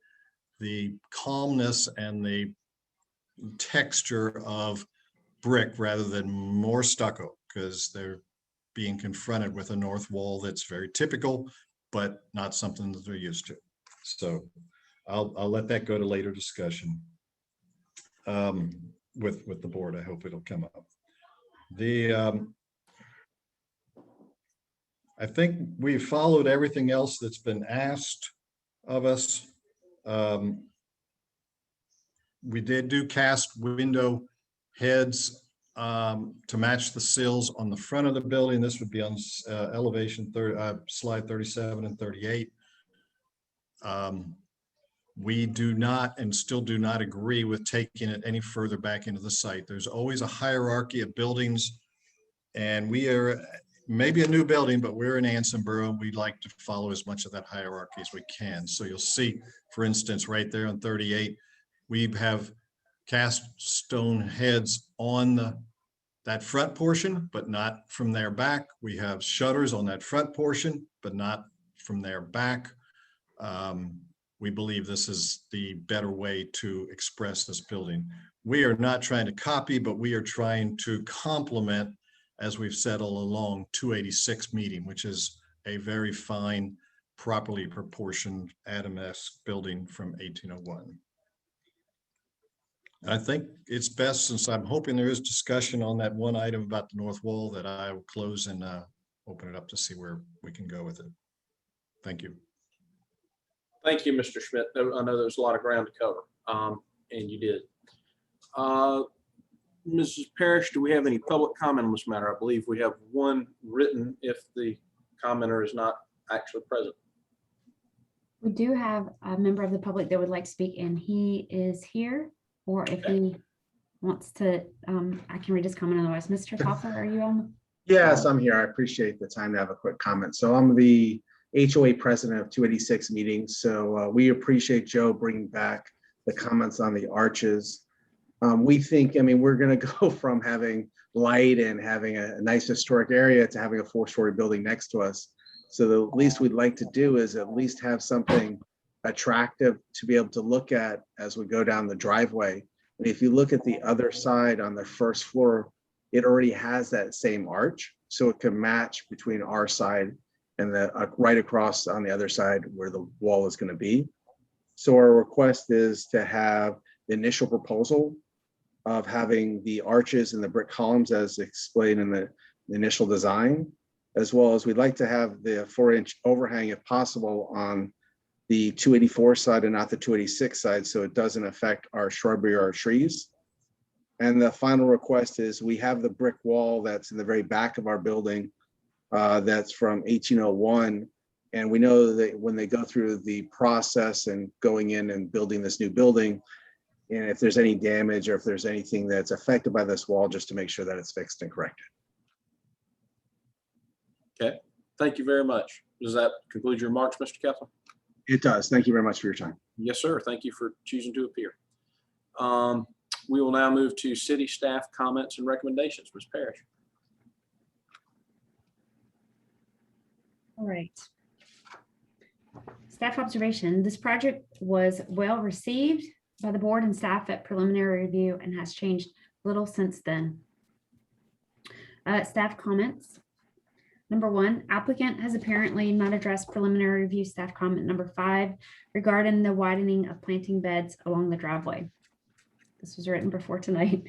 calmness and the texture of brick rather than more stucco, because they're being confronted with a north wall that's very typical, but not something that they're used to. So I'll let that go to later discussion with the board. I hope it'll come up. I think we've followed everything else that's been asked of us. We did do cast window heads to match the sills on the front of the building. This would be on elevation slide 37 and 38. We do not and still do not agree with taking it any further back into the site. There's always a hierarchy of buildings, and we are maybe a new building, but we're in Ansonboro, and we'd like to follow as much of that hierarchy as we can. So you'll see, for instance, right there on 38, we have cast stone heads on that front portion, but not from their back. We have shutters on that front portion, but not from their back. We believe this is the better way to express this building. We are not trying to copy, but we are trying to complement, as we've said all along, 286 meeting, which is a very fine, properly proportioned Adams-esque building from 1801. I think it's best, since I'm hoping there is discussion on that one item about the north wall, that I will close and open it up to see where we can go with it. Thank you. Thank you, Mr. Schmidt. I know there's a lot of ground to cover, and you did. Mrs. Parrish, do we have any public comment on this matter? I believe we have one written if the commenter is not actually present. We do have a member of the public that would like to speak, and he is here, or if he wants to, I can read his comment otherwise. Mr. Toffler, are you on? Yes, I'm here. I appreciate the time to have a quick comment. So I'm the HOA president of 286 meetings. So we appreciate Joe bringing back the comments on the arches. We think, I mean, we're going to go from having light and having a nice historic area to having a 4-story building next to us. So the least we'd like to do is at least have something attractive to be able to look at as we go down the driveway. And if you look at the other side on the first floor, it already has that same arch. So it can match between our side and the right across on the other side where the wall is going to be. So our request is to have the initial proposal of having the arches and the brick columns as explained in the initial design, as well as we'd like to have the 4-inch overhang if possible on the 284 side and not the 286 side, so it doesn't affect our shrubbery or our trees. And the final request is we have the brick wall that's in the very back of our building that's from 1801. And we know that when they go through the process and going in and building this new building, and if there's any damage or if there's anything that's affected by this wall, just to make sure that it's fixed and corrected. Okay, thank you very much. Does that conclude your remarks, Mr. Kessler? It does. Thank you very much for your time. Yes, sir. Thank you for choosing to appear. We will now move to city staff comments and recommendations. Ms. Parrish. All right. Staff observation. This project was well received by the board and staff at preliminary review and has changed little since then. Staff comments. Number 1, applicant has apparently not addressed preliminary review staff comment number 5 regarding the widening of planting beds along the driveway. This was written before tonight.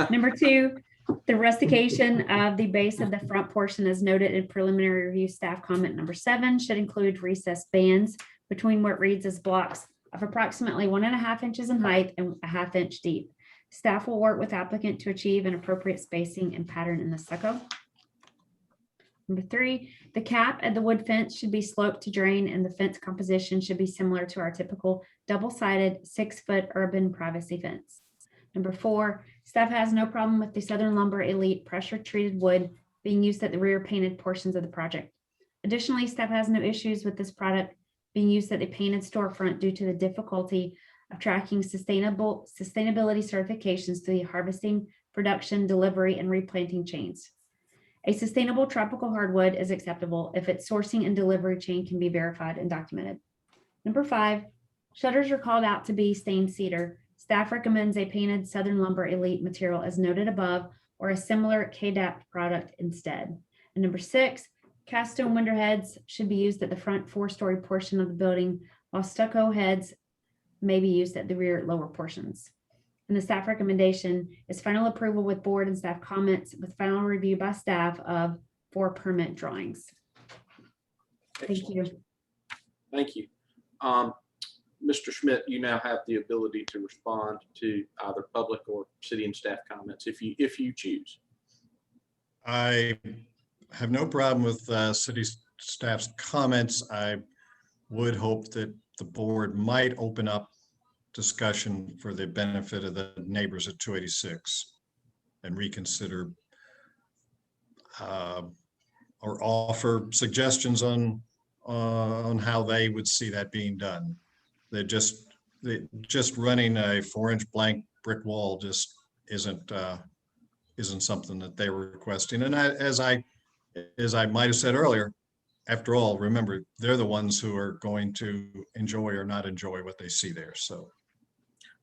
Number 2, the rustication of the base of the front portion as noted in preliminary review staff comment number 7 should include recessed bands between what reads as blocks of approximately 1.5 inches in height and a 1/2 inch deep. Staff will work with applicant to achieve an appropriate spacing and pattern in the stucco. Number 3, the cap at the wood fence should be sloped to drain and the fence composition should be similar to our typical double-sided 6-foot urban privacy fence. Number 4, staff has no problem with the Southern Lumber Elite pressure treated wood being used at the rear painted portions of the project. Additionally, staff has no issues with this product being used at the painted storefront due to the difficulty of tracking sustainability certifications through the harvesting production, delivery, and replanting chains. A sustainable tropical hardwood is acceptable if its sourcing and delivery chain can be verified and documented. Number 5, shutters are called out to be stained cedar. Staff recommends a painted Southern Lumber Elite material as noted above, or a similar KDAP product instead. And number 6, cast stone window heads should be used at the front 4-story portion of the building, while stucco heads may be used at the rear lower portions. And the staff recommendation is final approval with board and staff comments with final review by staff of 4 permit drawings. Thank you. Thank you. Mr. Schmidt, you now have the ability to respond to either public or city and staff comments if you choose. I have no problem with city staff's comments. I would hope that the board might open up discussion for the benefit of the neighbors at 286 and reconsider or offer suggestions on how they would see that being done. They're just running a 4-inch blank brick wall just isn't something that they were requesting. And as I might have said earlier, after all, remember, they're the ones who are going to enjoy or not enjoy what they see there. So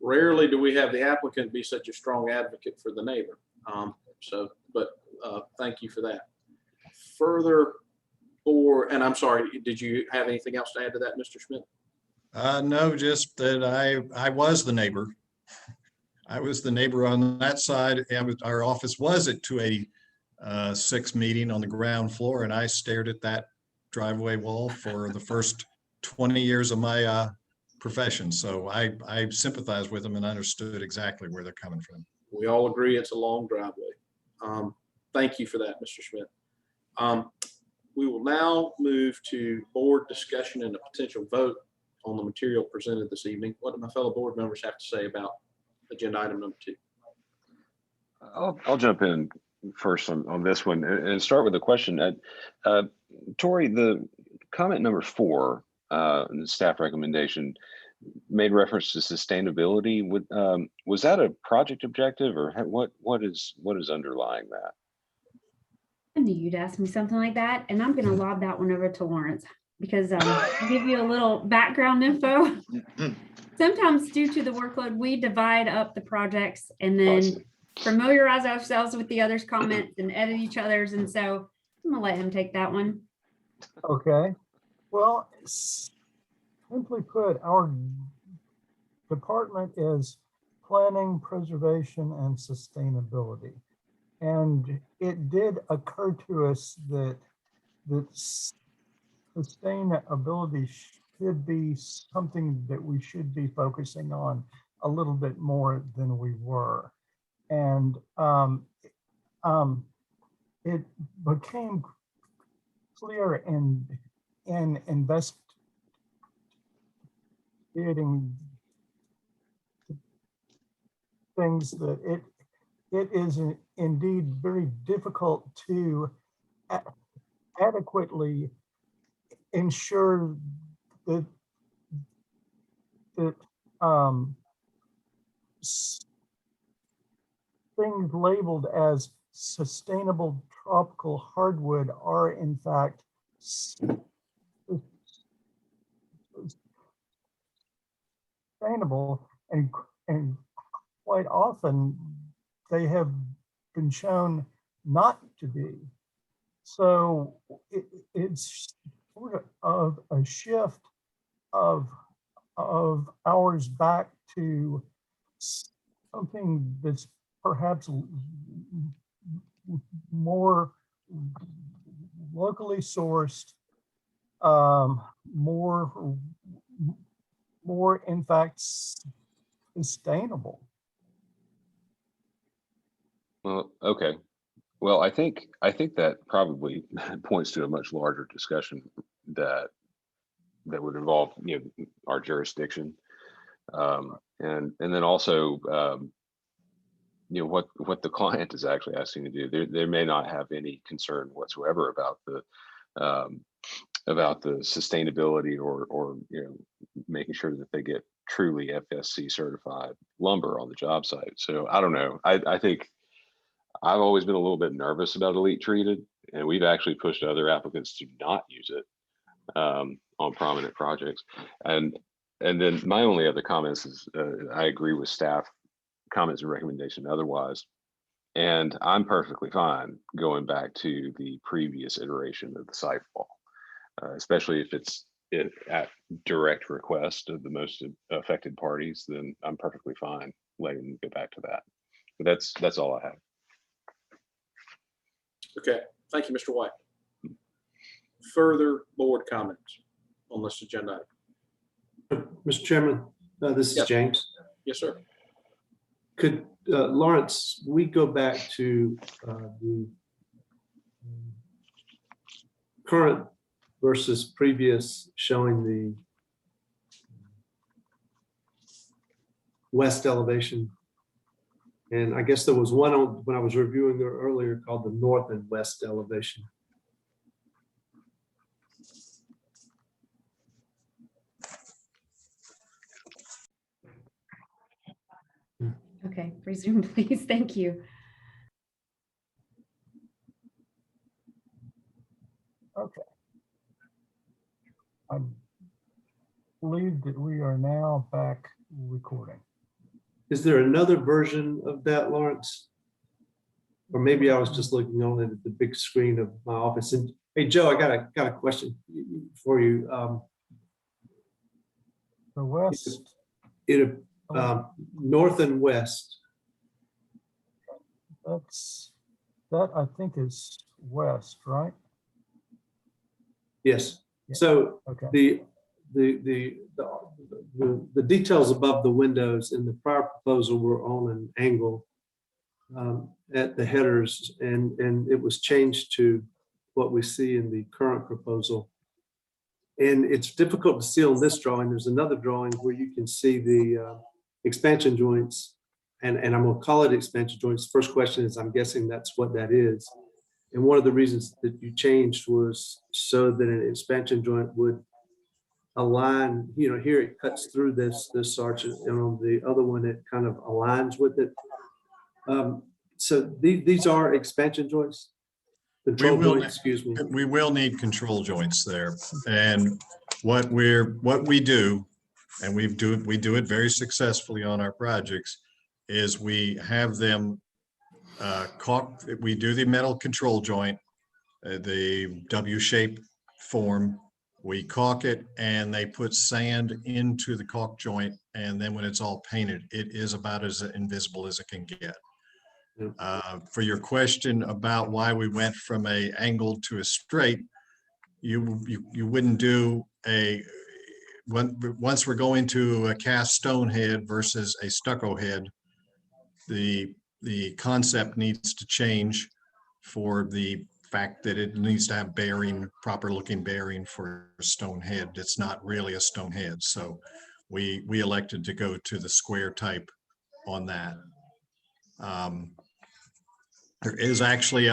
Rarely do we have the applicant be such a strong advocate for the neighbor. But thank you for that. Further, and I'm sorry, did you have anything else to add to that, Mr. Schmidt? no, just that I was the neighbor. I was the neighbor on that side. Our office was at 286 meeting on the ground floor, and I stared at that driveway wall for the first 20 years of my profession. So I sympathize with them and understood exactly where they're coming from. We all agree it's a long driveway. Thank you for that, Mr. Schmidt. We will now move to board discussion and a potential vote on the material presented this evening. What do my fellow board members have to say about agenda item number 2? I'll jump in first on this one and start with a question. Tori, the comment number 4 in the staff recommendation made reference to sustainability. Was that a project objective, or what is underlying that? I knew you'd ask me something like that, and I'm going to lob that one over to Lawrence because I'll give you a little background info. Sometimes due to the workload, we divide up the projects and then familiarize ourselves with the others' comments and edit each other's. And so I'm going to let him take that one. Okay. Well, simply put, our department is planning, preservation, and sustainability. And it did occur to us that sustainability should be something that we should be focusing on a little bit more than we were. And it became clear in investigating things that it is indeed very difficult to adequately ensure that things labeled as sustainable tropical hardwood are in fact sustainable, and quite often they have been shown not to be. So it's sort of a shift of ours back to something that's perhaps more locally sourced, more in fact sustainable. Well, okay. Well, I think that probably points to a much larger discussion that would involve, our jurisdiction, and then also, what the client is actually asking to do. They may not have any concern whatsoever about the sustainability or making sure that they get truly FSC certified lumber on the job site. So I don't know. I think I've always been a little bit nervous about elite treated, and we've actually pushed other applicants to not use it on prominent projects. And then my only other comments is I agree with staff comments and recommendation otherwise. And I'm perfectly fine going back to the previous iteration of the site fall, especially if it's at direct request of the most affected parties, then I'm perfectly fine letting them go back to that. But that's all I have. Okay, thank you, Mr. White. Further board comments on this agenda item? Mr. Chairman, this is Yes. James. Yes, sir. Could, Lawrence, we go back to the current versus previous, showing the west elevation? And I guess there was one when I was reviewing it earlier called the north and west elevation. Okay, resume, please. Thank you. Okay. I believe that we are now back recording. Is there another version of that, Lawrence? Or maybe I was just looking only at the big screen of my office. And hey, Joe, I got a question for you. The west, North and west. that I think is west, right? Yes. Yeah. So Okay. the details above the windows in the prior proposal were on an angle at the headers, and it was changed to what we see in the current proposal. And it's difficult to see on this drawing. There's another drawing where you can see the expansion joints, and I'm gonna call it expansion joints. First question is, I'm guessing that's what that is. And one of the reasons that you changed was so that an expansion joint would align, you know, here it cuts through this arch, and on the other one, it kind of aligns with it. So these are expansion joints? Control joints, excuse me. We will need control joints there. And what we do, and we do it very successfully on our projects, is we have them caulk. We do the metal control joint, the W-shaped form. We caulk it, and they put sand into the caulk joint, and then when it's all painted, it is about as invisible as it can get. For your question about why we went from a angled to a straight, you wouldn't do once we're going to a cast stone head versus a stucco head, the concept needs to change for the fact that it needs to have bearing, proper looking bearing for a stone head. It's not really a stone head. So we elected to go to the square type on that. There is actually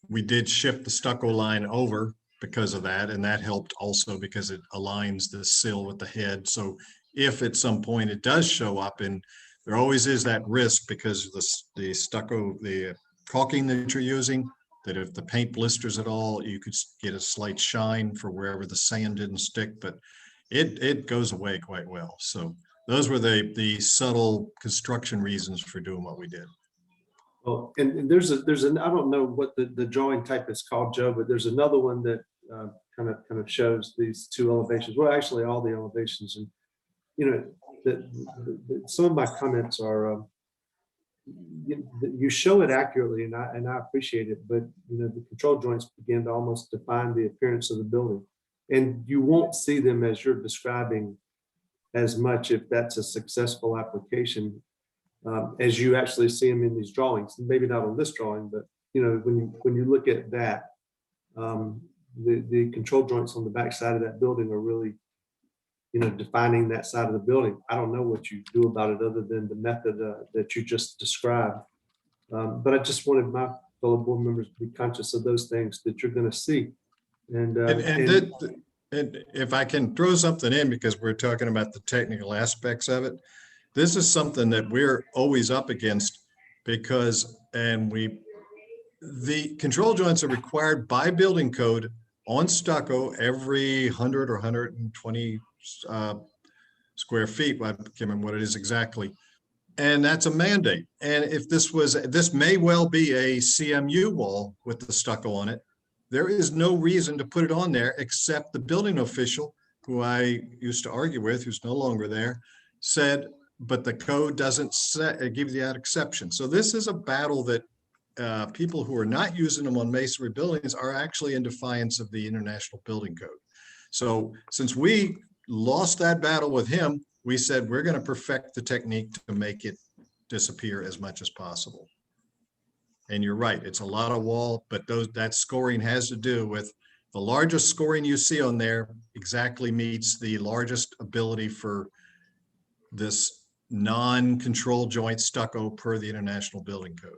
we did shift the stucco line over because of that, and that helped also because it aligns the sill with the head. So if at some point it does show up, and there always is that risk because the stucco, the caulking that you're using, that if the paint blisters at all, you could get a slight shine for wherever the sand didn't stick, but it goes away quite well. So those were the subtle construction reasons for doing what we did. Oh, and there's an I don't know what the drawing type is called, Joe, but there's another one that kind of shows these two elevations. Well, actually, all the elevations, and you know, some of my comments are you show it accurately, and I appreciate it, but you know, the control joints begin to almost define the appearance of the building, and you won't see them as you're describing as much if that's a successful application. As you actually see them in these drawings, maybe not on this drawing, but you know, when you look at that, the control joints on the back side of that building are really, you know, defining that side of the building. I don't know what you do about it other than the method that you just described. But I just wanted my fellow board members to be conscious of those things that you're going to see. And if I can throw something in, because we're talking about the technical aspects of it, this is something that we're always up against because, the control joints are required by building code on stucco every 100 or 120 square feet. I can't remember what it is exactly. And that's a mandate. And if this may well be a CMU wall with the stucco on it. There is no reason to put it on there except the building official, who I used to argue with, who's no longer there, said, but the code doesn't give you that exception. So this is a battle that people who are not using them on masonry buildings are actually in defiance of the International Building Code. So since we lost that battle with him, we said we're going to perfect the technique to make it disappear as much as possible. And you're right, it's a lot of wall, but that scoring has to do with the largest scoring you see on there exactly meets the largest ability for this non-control joint stucco per the International Building Code.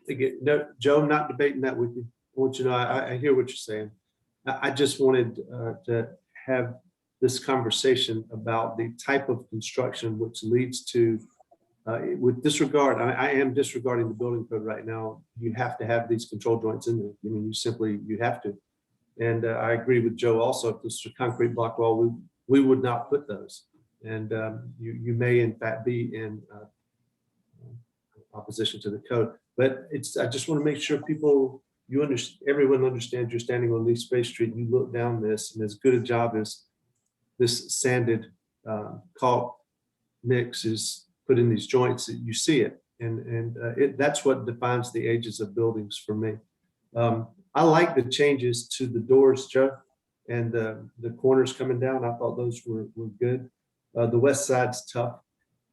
Again, no, Joe, I'm not debating that with you. I want you to know, I hear what you're saying. I just wanted to have this conversation about the type of construction which leads to, with disregard, I am disregarding the building code right now. You have to have these control joints in there. I mean, you have to. And I agree with Joe also, if this is a concrete block wall, we would not put those. And you may in fact be in opposition to the code. But I just want to make sure everyone understands you're standing on Lee Space Street and you look down this, and as good a job as this sanded caulk mix is put in these joints, that you see it. And that's what defines the ages of buildings for me. I like the changes to the doors, Joe, and the corners coming down. I thought those were good. The west side's tough.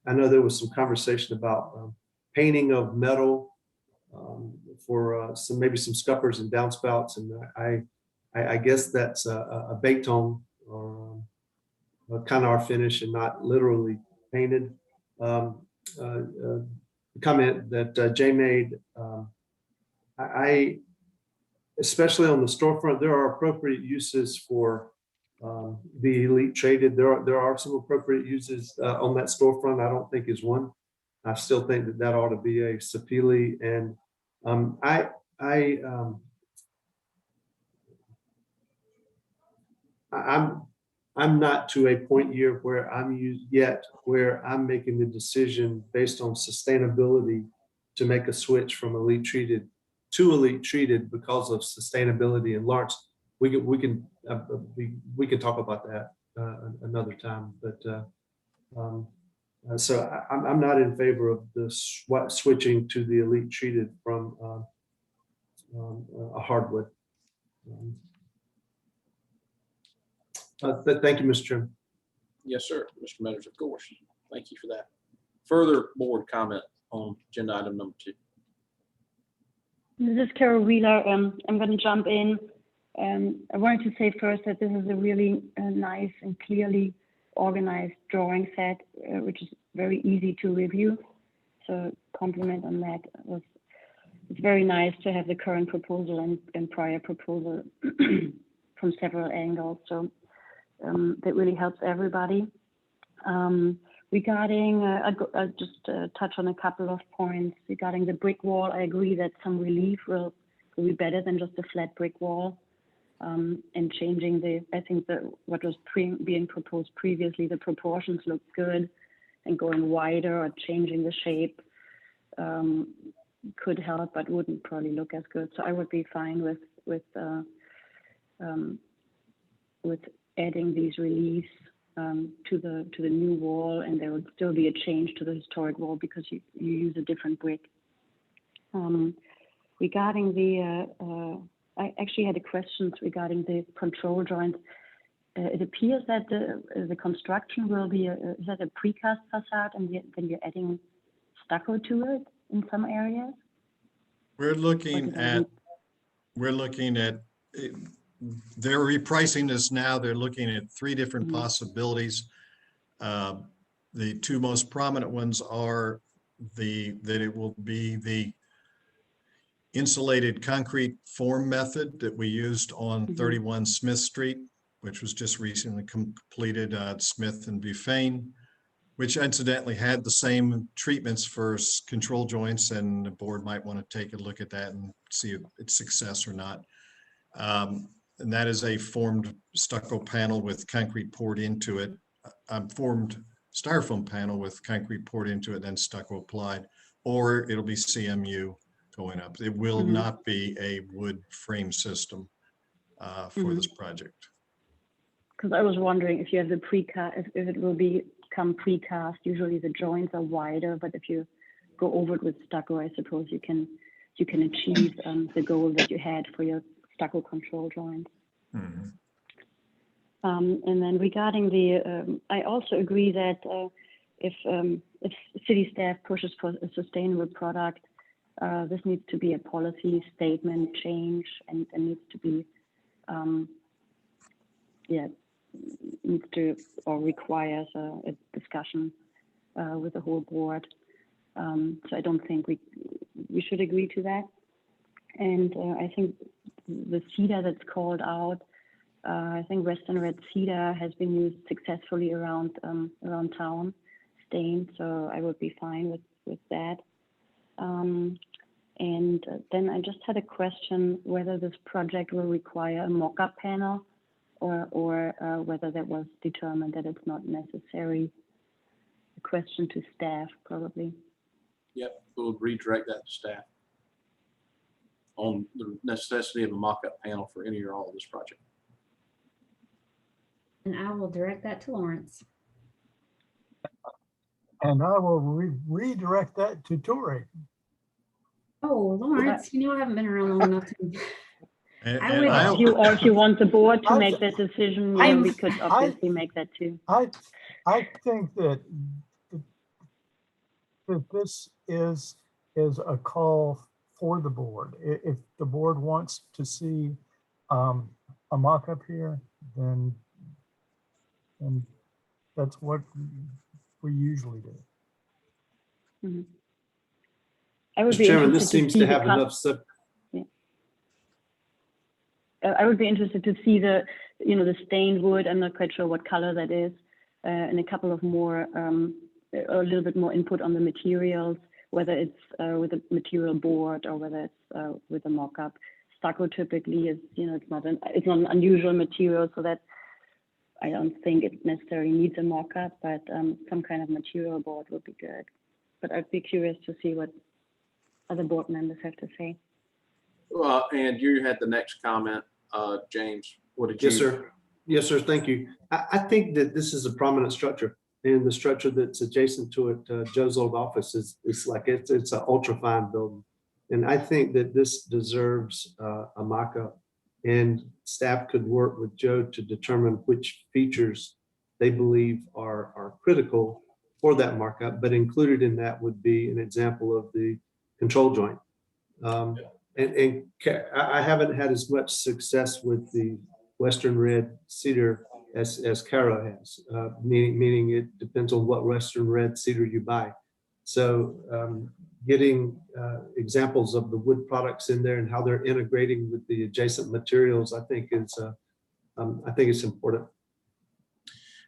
I know there was some conversation about painting of metal for maybe some scuppers and downspouts, and I guess that's a baked on or a kind of our finish and not literally painted. The comment that Jay made, especially on the storefront, there are appropriate uses for the elite traded. There are some appropriate uses on that storefront. I don't think is one. I still think that ought to be a Sapili, and I'm not to a point yet where I'm making the decision based on sustainability to make a switch from elite treated to elite treated because of sustainability and Lawrence. We can talk about that another time, but so I'm not in favor of the switching to the elite treated from a hardwood. Thank you, Mr. Chairman. Yes, sir. Mr. Meadows, of course. Thank you for that. Further board comment on agenda item number 2. This is Carol Wheeler. I'm going to jump in. I wanted to say first that this is a really nice and clearly organized drawing set, which is very easy to review. So compliment on that. It's very nice to have the current proposal and prior proposal from several angles. So that really helps everybody. Regarding, I'll just touch on a couple of points. Regarding the brick wall, I agree that some relief will be better than just a flat brick wall. And changing I think that what was being proposed previously, the proportions look good, and going wider or changing the shape could help, but wouldn't probably look as good. So I would be fine with adding these reliefs to the new wall, and there would still be a change to the historic wall because you use a different brick. Regarding I actually had a question regarding the control joint. It appears that the construction will be is that a precast facade, and then you're adding stucco to it in some areas. We're looking at they're repricing this now. They're looking at 3 different possibilities. The 2 most prominent ones are that it will be the insulated concrete form method that we used on 31 Smith Street, which was just recently completed at Smith and Buffane, which incidentally had the same treatments for control joints, and the board might want to take a look at that and see if it's success or not. And that is a formed stucco panel with concrete poured into it, formed styrofoam panel with concrete poured into it, then stucco applied, or it'll be CMU going up. It will not be a wood frame system for this project. Because I was wondering if you have the precast, if it will become precast. Usually the joints are wider, but if you go over it with stucco, I suppose you can achieve the goal that you had for your stucco control joints. And then regarding the, I also agree that if city staff pushes for a sustainable product, this needs to be a policy statement change, and needs to be, needs to or requires a discussion with the whole board. So I don't think we should agree to that. And I think the cedar that's called out, I think Western red cedar has been used successfully around town, stained. So I would be fine with that. And then I just had a question whether this project will require a mock-up panel, or whether that was determined that it's not necessary. A question to staff, probably. Yep, we'll redirect that to staff on the necessity of a mock-up panel for any or all of this project. And I will direct that to Lawrence. And I will redirect that to Tori. Oh, Lawrence, you know I haven't been around long enough to. If you want the board to make that decision, we could obviously make that too. I think that this is a call for the board. If the board wants to see a mock-up here, then that's what we usually do. Mm-hmm. I would Mr. be Chairman, this interested to seems see to the have enough I would be interested to see the stained wood. I'm not quite sure what color that is, and a couple of more, a little bit more input on the materials, whether it's with a material board or whether it's with a mock-up. Stucco typically is, it's not an unusual material, so that I don't think it necessarily needs a mock-up, but some kind of material board would be good. But I'd be curious to see what other board members have to say. Well, and you had the next comment, James. What did you? Yes, sir. Yes, sir. Thank you. I think that this is a prominent structure, and the structure that's adjacent to it, Joe's old office, is like it's an ultra fine building, and I think that this deserves a mock-up. And staff could work with Joe to determine which features they believe are critical for that markup. But included in that would be an example of the control joint. And I haven't had as much success with the Western red cedar as Caro has, meaning it depends on what Western red cedar you buy. So getting examples of the wood products in there and how they're integrating with the adjacent materials, I think it's important.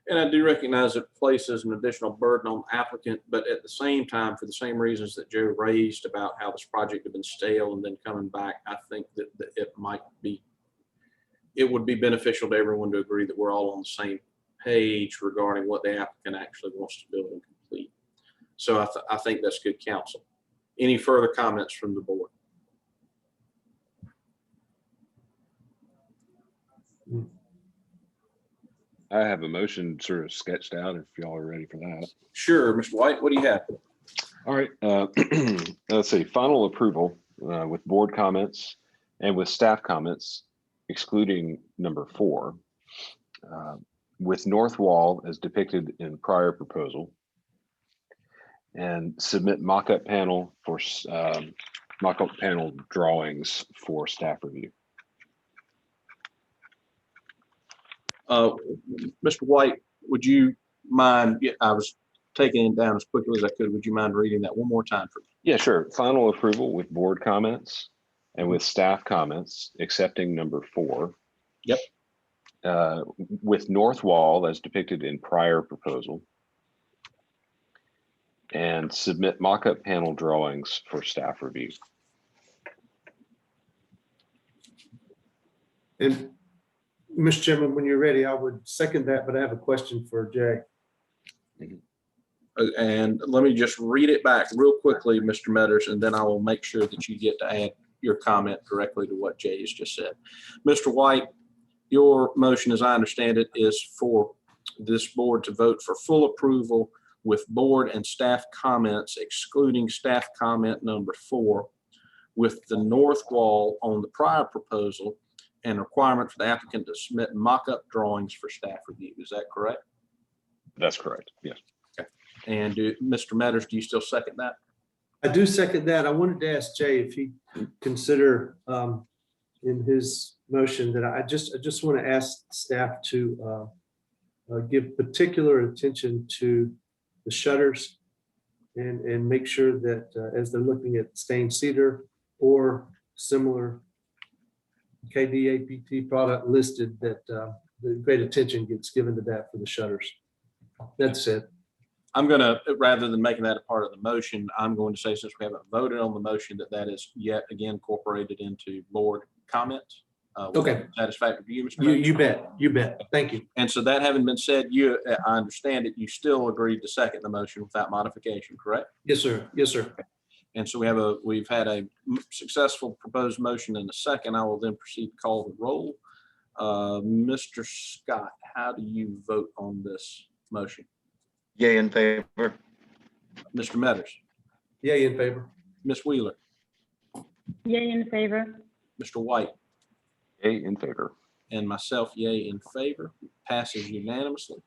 And I do recognize it places an additional burden on the applicant, but at the same time, for the same reasons that Joe raised about how this project had been stale and then coming back, I think that it would be beneficial to everyone to agree that we're all on the same page regarding what the applicant actually wants to build and complete. So I think that's good counsel. Any further comments from the board? I have a motion sort of sketched out if y'all are ready for that. Sure, Mr. White, what do you have? All right, let's see, final approval with board comments and with staff comments, excluding number 4, with north wall as depicted in prior proposal, and submit mock-up panel for mock-up panel drawings for staff review. Mr. White, would you mind, I was taking it down as quickly as I could. Would you mind reading that one more time for me? Yeah, sure. Final approval with board comments and with staff comments, accepting number 4. Yep. With north wall as depicted in prior proposal, and submit mock-up panel drawings for staff review. And Mr. Chairman, when you're ready, I would second that, but I have a question for Jay. And let me just read it back real quickly, Mr. Metters, and then I will make sure that you get to add your comment directly to what Jay has just said. Mr. White, your motion, as I understand it, is for this board to vote for full approval with board and staff comments, excluding staff comment number 4, with the north wall on the prior proposal and requirement for the applicant to submit mock-up drawings for staff review. Is that correct? That's correct. Yes. And Mr. Metters, do you still second that? I do second that. I wanted to ask Jay if he consider in his motion that I just want to ask staff to give particular attention to the shutters and make sure that as they're looking at stained cedar or similar KDAPT product listed, that the great attention gets given to that for the shutters. That's it. I'm going to, rather than making that a part of the motion, I'm going to say, since we haven't voted on the motion, that is yet again incorporated into board comments. Okay. Satisfactory to you, Mr. Mayor? You bet. You bet. Thank you. And so that having been said, I understand that you still agreed to second the motion without modification, correct? Yes, sir. Yes, sir. And so we've had a successful proposed motion in a second. I will then proceed to call the roll. Mr. Scott, how do you vote on this motion? Yay in favor. Mr. Metters, Yay in favor. Ms. Wheeler, Yay in favor. Mr. White, Yay in favor. and myself, yay in favor. Passes unanimously.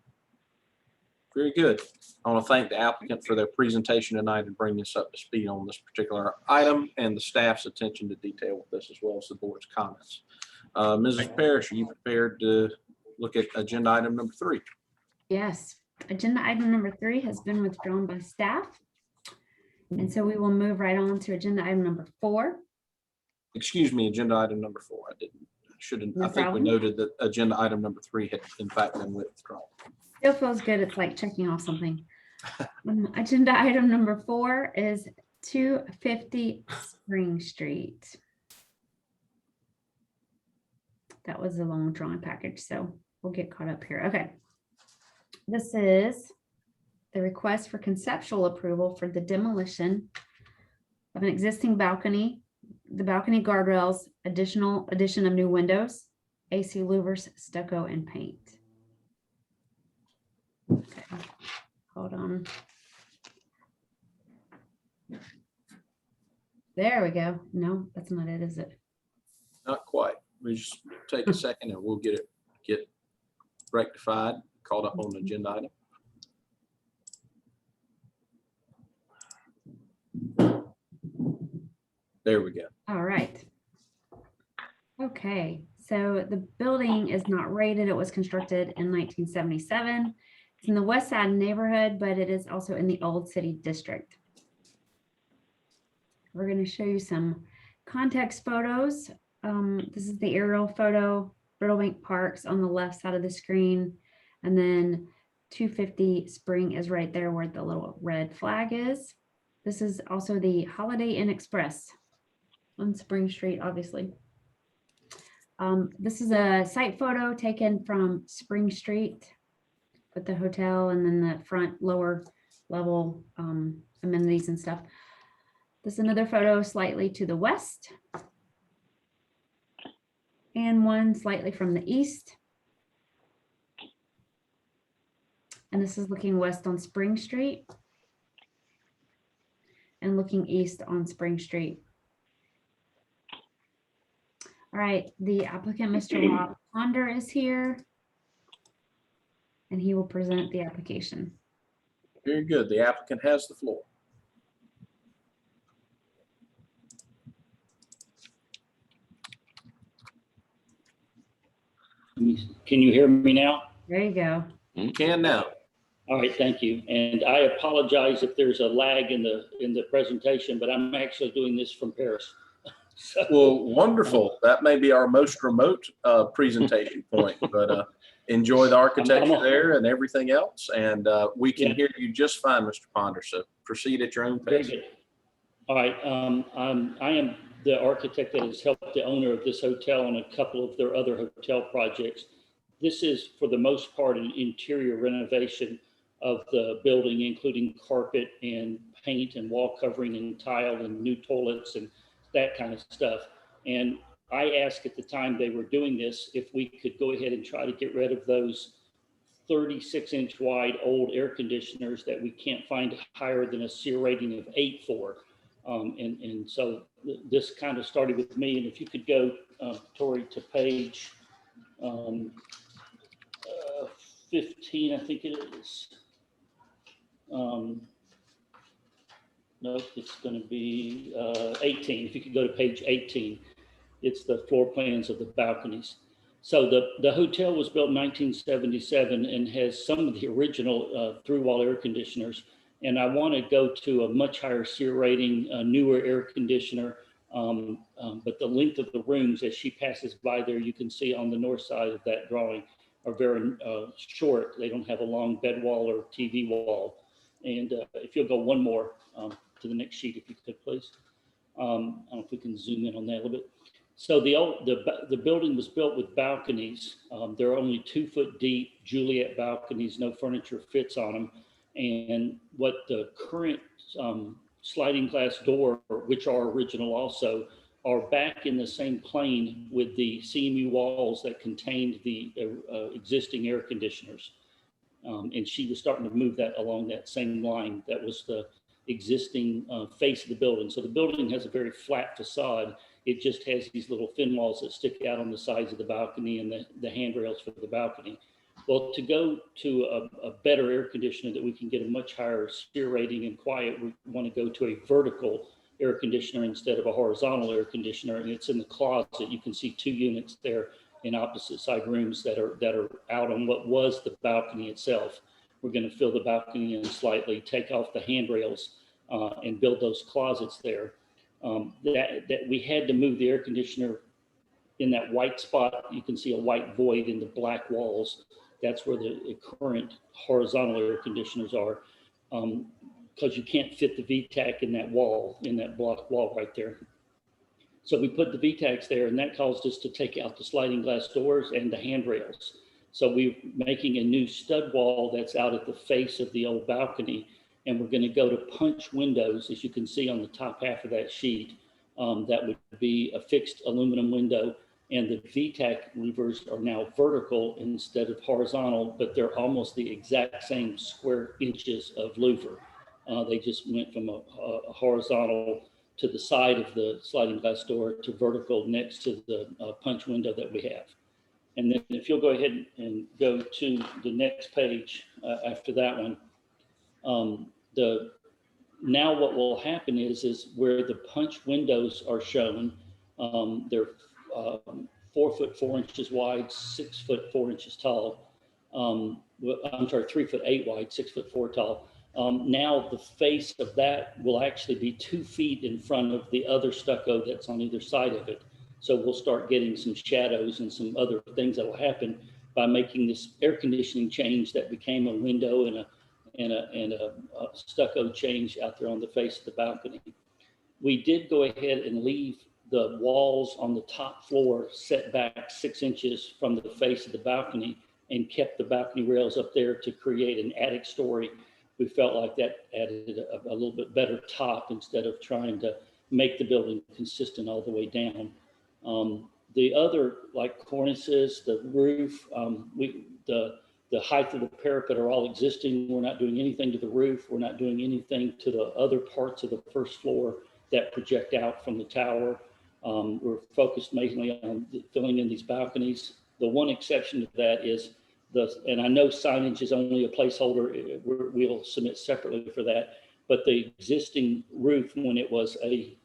Very good. I want to thank the applicant for their presentation tonight and bringing us up to speed on this particular item and the staff's attention to detail with this, as well as the board's comments. Mrs. Parrish, are you prepared to look at agenda item number 3? Yes, agenda item number 3 has been withdrawn by staff. And so we will move right on to agenda item number 4. Excuse me, agenda item number 4. No I think problem. we noted that agenda item number 3 had in fact been withdrawn. Still feels good. It's like checking off something. Agenda item number 4 is 250 Spring Street. That was a long drawing package, so we'll get caught up here. Okay. This is the request for conceptual approval for the demolition of an existing balcony, the balcony guardrails, addition of new windows, AC louvers, stucco, and paint. Okay, hold on. There we go. No, that's not it, is it? Not quite. We just take a second and we'll get rectified, caught up on the agenda item. There we go. All right. Okay, so the building is not rated. It was constructed in 1977. It's in the West Side neighborhood, but it is also in the Old City District. We're going to show you some context photos. This is the aerial photo, Riddlebank Parks on the left side of the screen. And then 250 Spring is right there where the little red flag is. This is also the Holiday Inn Express on Spring Street, obviously. This is a site photo taken from Spring Street with the hotel and then the front lower level amenities and stuff. This is another photo slightly to the west and one slightly from the east. And this is looking west on Spring Street and looking east on Spring Street. All right, the applicant, Mr. Rob Ponder, is here, and he will present the application. Very good. The applicant has the floor. Can you hear me now? There you go. You can now. All right, thank you. And I apologize if there's a lag in the presentation, but I'm actually doing this from Paris. So, Well, wonderful. That may be our most remote presentation point, but enjoy the architecture there and everything else. And we can hear you just fine, Mr. Ponder. So proceed at your own Very pace. good. All right, I am the architect that has helped the owner of this hotel on a couple of their other hotel projects. This is, for the most part, an interior renovation of the building, including carpet and paint and wall covering and tile and new toilets and that kind of stuff. And I asked at the time they were doing this if we could go ahead and try to get rid of those 36-inch wide old air conditioners that we can't find higher than a SEER rating of 8 for. And so this kind of started with me. And if you could go, Tori, to page 15, I think it is. Nope, it's going to be 18. If you could go to page 18, it's the floor plans of the balconies. So the hotel was built in 1977 and has some of the original through-wall air conditioners. And I want to go to a much higher SEER rating, newer air conditioner. But the length of the rooms as she passes by there, you can see on the north side of that drawing, are very short. They don't have a long bed wall or TV wall. And if you'll go one more to the next sheet, if you could, please. I don't know if we can zoom in on that a little bit. So the building was built with balconies. They're only 2 foot deep Juliet balconies, no furniture fits on them. And what the current sliding glass door, which are original also, are back in the same plane with the CMU walls that contained the existing air conditioners. And she was starting to move that along that same line. That was the existing face of the building. So the building has a very flat facade. It just has these little fin walls that stick out on the sides of the balcony and the handrails for the balcony. Well, to go to a better air conditioner that we can get a much higher SEER rating and quiet, we want to go to a vertical air conditioner instead of a horizontal air conditioner. And it's in the closet. You can see 2 units there in opposite side rooms that are out on what was the balcony itself. We're going to fill the balcony in slightly, take off the handrails and build those closets there. That we had to move the air conditioner in that white spot. You can see a white void in the black walls. That's where the current horizontal air conditioners are, because you can't fit the VTAC in that wall, in that block wall right there. So we put the VTACs there, and that caused us to take out the sliding glass doors and the handrails. So we're making a new stud wall that's out at the face of the old balcony, and we're going to go to punch windows, as you can see on the top half of that sheet. That would be a fixed aluminum window, and the VTAC louvers are now vertical instead of horizontal, but they're almost the exact same square inches of louver. They just went from a horizontal to the side of the sliding glass door to vertical next to the punch window that we have. And then if you'll go ahead and go to the next page after that one, now what will happen is where the punch windows are shown, they're 4 foot 4 inches wide, 6 foot 4 inches tall. I'm sorry, 3 foot 8 wide, 6 foot 4 tall. Now the face of that will actually be 2 feet in front of the other stucco that's on either side of it. So we'll start getting some shadows and some other things that will happen by making this air conditioning change that became a window and a stucco change out there on the face of the balcony. We did go ahead and leave the walls on the top floor set back 6 inches from the face of the balcony and kept the balcony rails up there to create an attic story. We felt like that added a little bit better top instead of trying to make the building consistent all the way down. The other, like cornices, the roof, the height of the parapet are all existing. We're not doing anything to the roof. We're not doing anything to the other parts of the first floor that project out from the tower. We're focused mainly on filling in these balconies. The one exception to that is and I know signage is only a placeholder. We'll submit separately for that. But the existing roof, when it was a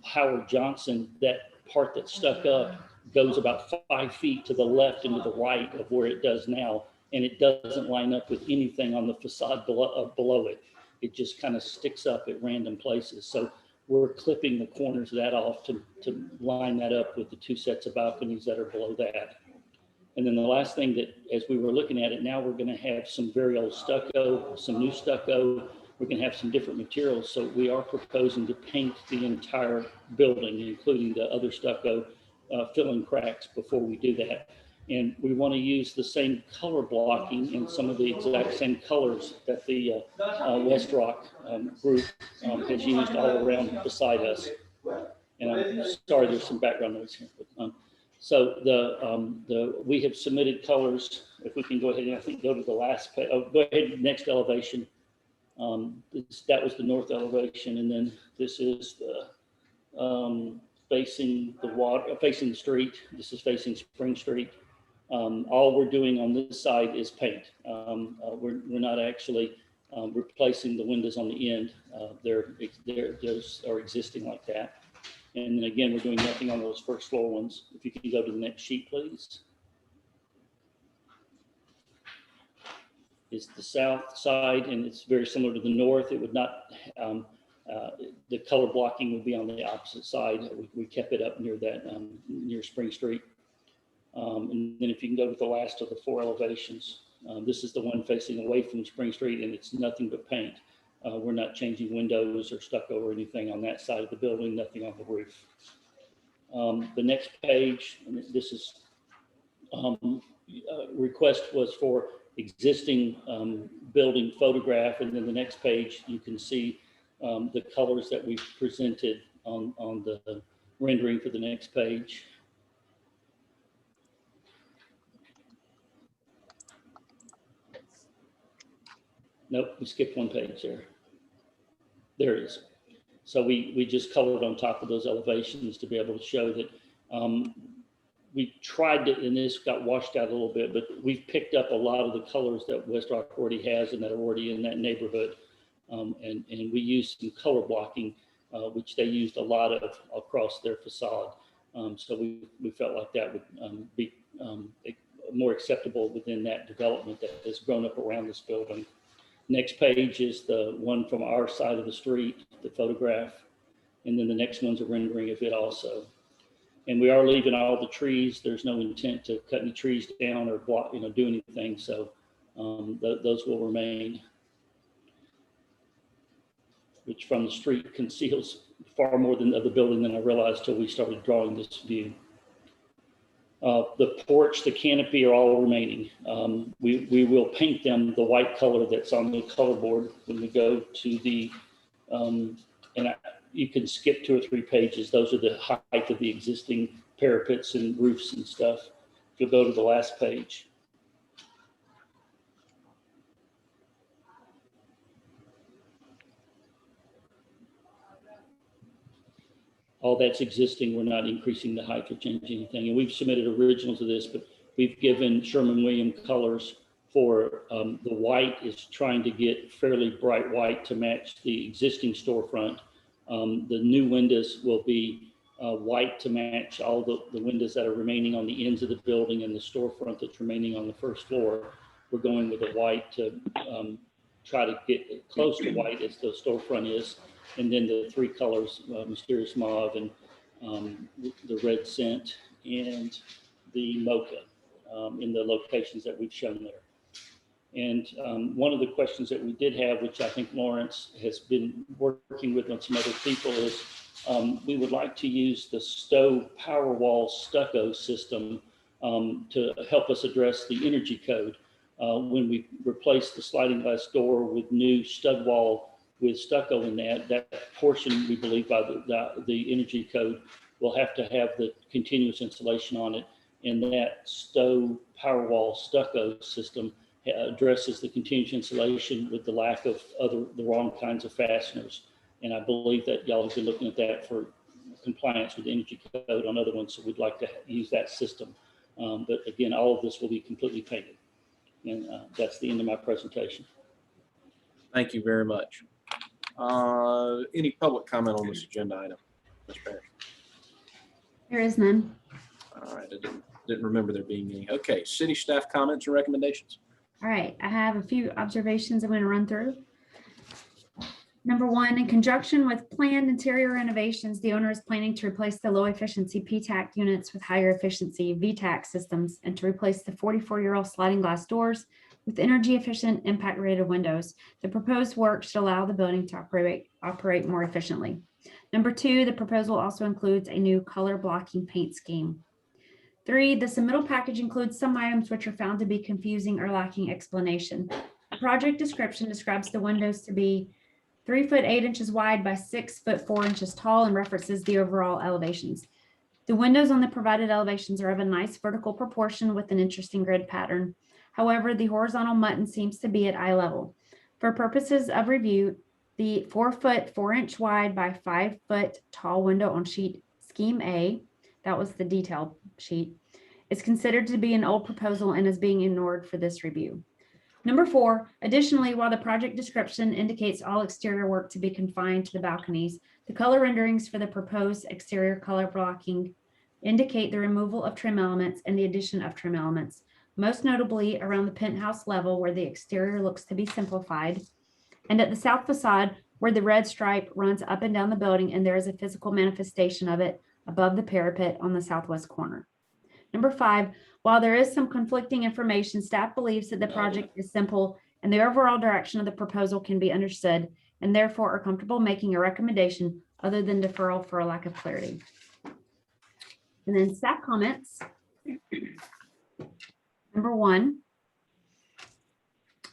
Howard Johnson, that part that stuck up goes about 5 feet to the left and to the right of where it does now. And it doesn't line up with anything on the facade below it. It just kind of sticks up at random places. So we're clipping the corners of that off to line that up with the 2 sets of balconies that are below that. And then the last thing that, as we were looking at it, now we're going to have some very old stucco, some new stucco. we're going to have some different materials. So we are proposing to paint the entire building, including the other stucco, filling cracks before we do that. And we want to use the same color blocking and some of the exact same colors that the West Rock group has used all around beside us. And I'm sorry, there's some background noise here. But, so we have submitted colors. If we can go ahead and I think go to the last page. Oh, go ahead, next elevation. That was the north elevation, and then this is the facing the water, facing the street. This is facing Spring Street. All we're doing on this side is paint. We're not actually replacing the windows on the end. Those are existing like that. And then again, we're doing nothing on those first floor ones. If you can go to the next sheet, please. Is the south side, and it's very similar to the north. It would not, the color blocking would be on the opposite side. We kept it up near that, near Spring Street. And then if you can go to the last of the 4 elevations, this is the one facing away from Spring Street, and it's nothing but paint. We're not changing windows or stucco or anything on that side of the building, nothing on the roof. The next page, and this is request was for existing building photograph, and then the next page you can see the colors that we've presented on the rendering for the next page. Nope, we skipped one page there. There it is. So we just colored on top of those elevations to be able to show that we tried to, and this got washed out a little bit, but we've picked up a lot of the colors that West Rock already has and that are already in that neighborhood. And we used some color blocking, which they used a lot of across their facade. So we felt like that would be more acceptable within that development that has grown up around this building. Next page is the one from our side of the street, the photograph. And then the next one's a rendering of it also. And we are leaving all the trees. There's no intent to cut any trees down or block, do anything. So those will remain, which from the street conceals far more than of the building than I realized till we started drawing this view. The porch, the canopy are all remaining. We will paint them the white color that's on the color board when we go to the, you can skip 2 or 3 pages. Those are the height of the existing parapets and roofs and stuff. If you'll go to the last page. All that's existing. We're not increasing the height or changing anything. And we've submitted originals of this, but we've given Sherman-Williams colors for the white is trying to get fairly bright white to match the existing storefront. The new windows will be white to match all the windows that are remaining on the ends of the building and the storefront that's remaining on the first floor. We're going with a white to try to get close to white as the storefront is. And then the 3 colors, Mysterious Mauve and the Red Scent and the Mocha in the locations that we've shown there. And one of the questions that we did have, which I think Lawrence has been working with on some other people, is we would like to use the Stowe Powerwall stucco system to help us address the energy code. When we replace the sliding glass door with new stud wall with stucco in that portion, we believe by the energy code will have to have the continuous insulation on it. And that Stowe Powerwall stucco system addresses the continuous insulation with the lack of the wrong kinds of fasteners. And I believe that y'all have been looking at that for compliance with the energy code on other ones. So we'd like to use that system. But again, all of this will be completely painted. And that's the end of my presentation. Thank you very much. Any public comment on this agenda item? Ms. Parrish? There is none. All right, I didn't remember there being any. Okay, city staff comments and recommendations. All right, I have a few observations I'm going to run through. Number 1, in conjunction with planned interior renovations, the owner is planning to replace the low efficiency PTAC units with higher efficiency VTAC systems and to replace the 44-year-old sliding glass doors with energy efficient impact rated windows. The proposed work should allow the building to operate more efficiently. Number 2, the proposal also includes a new color blocking paint scheme. 3, the submittal package includes some items which are found to be confusing or lacking explanation. The project description describes the windows to be 3 foot 8 inches wide by 6 foot 4 inches tall and references the overall elevations. The windows on the provided elevations are of a nice vertical proportion with an interesting grid pattern. However, the horizontal mutton seems to be at eye level. For purposes of review, the 4 foot 4 inch wide by 5 foot tall window on sheet scheme A, that was the detailed sheet, is considered to be an old proposal and is being ignored for this review. Number 4, additionally, while the project description indicates all exterior work to be confined to the balconies, the color renderings for the proposed exterior color blocking indicate the removal of trim elements and the addition of trim elements, most notably around the penthouse level where the exterior looks to be simplified, and at the south facade where the red stripe runs up and down the building and there is a physical manifestation of it above the parapet on the southwest corner. Number 5, while there is some conflicting information, staff believes that the project is simple and the overall direction of the proposal can be understood and therefore are comfortable making a recommendation other than deferral for a lack of clarity. And then staff comments. Number 1,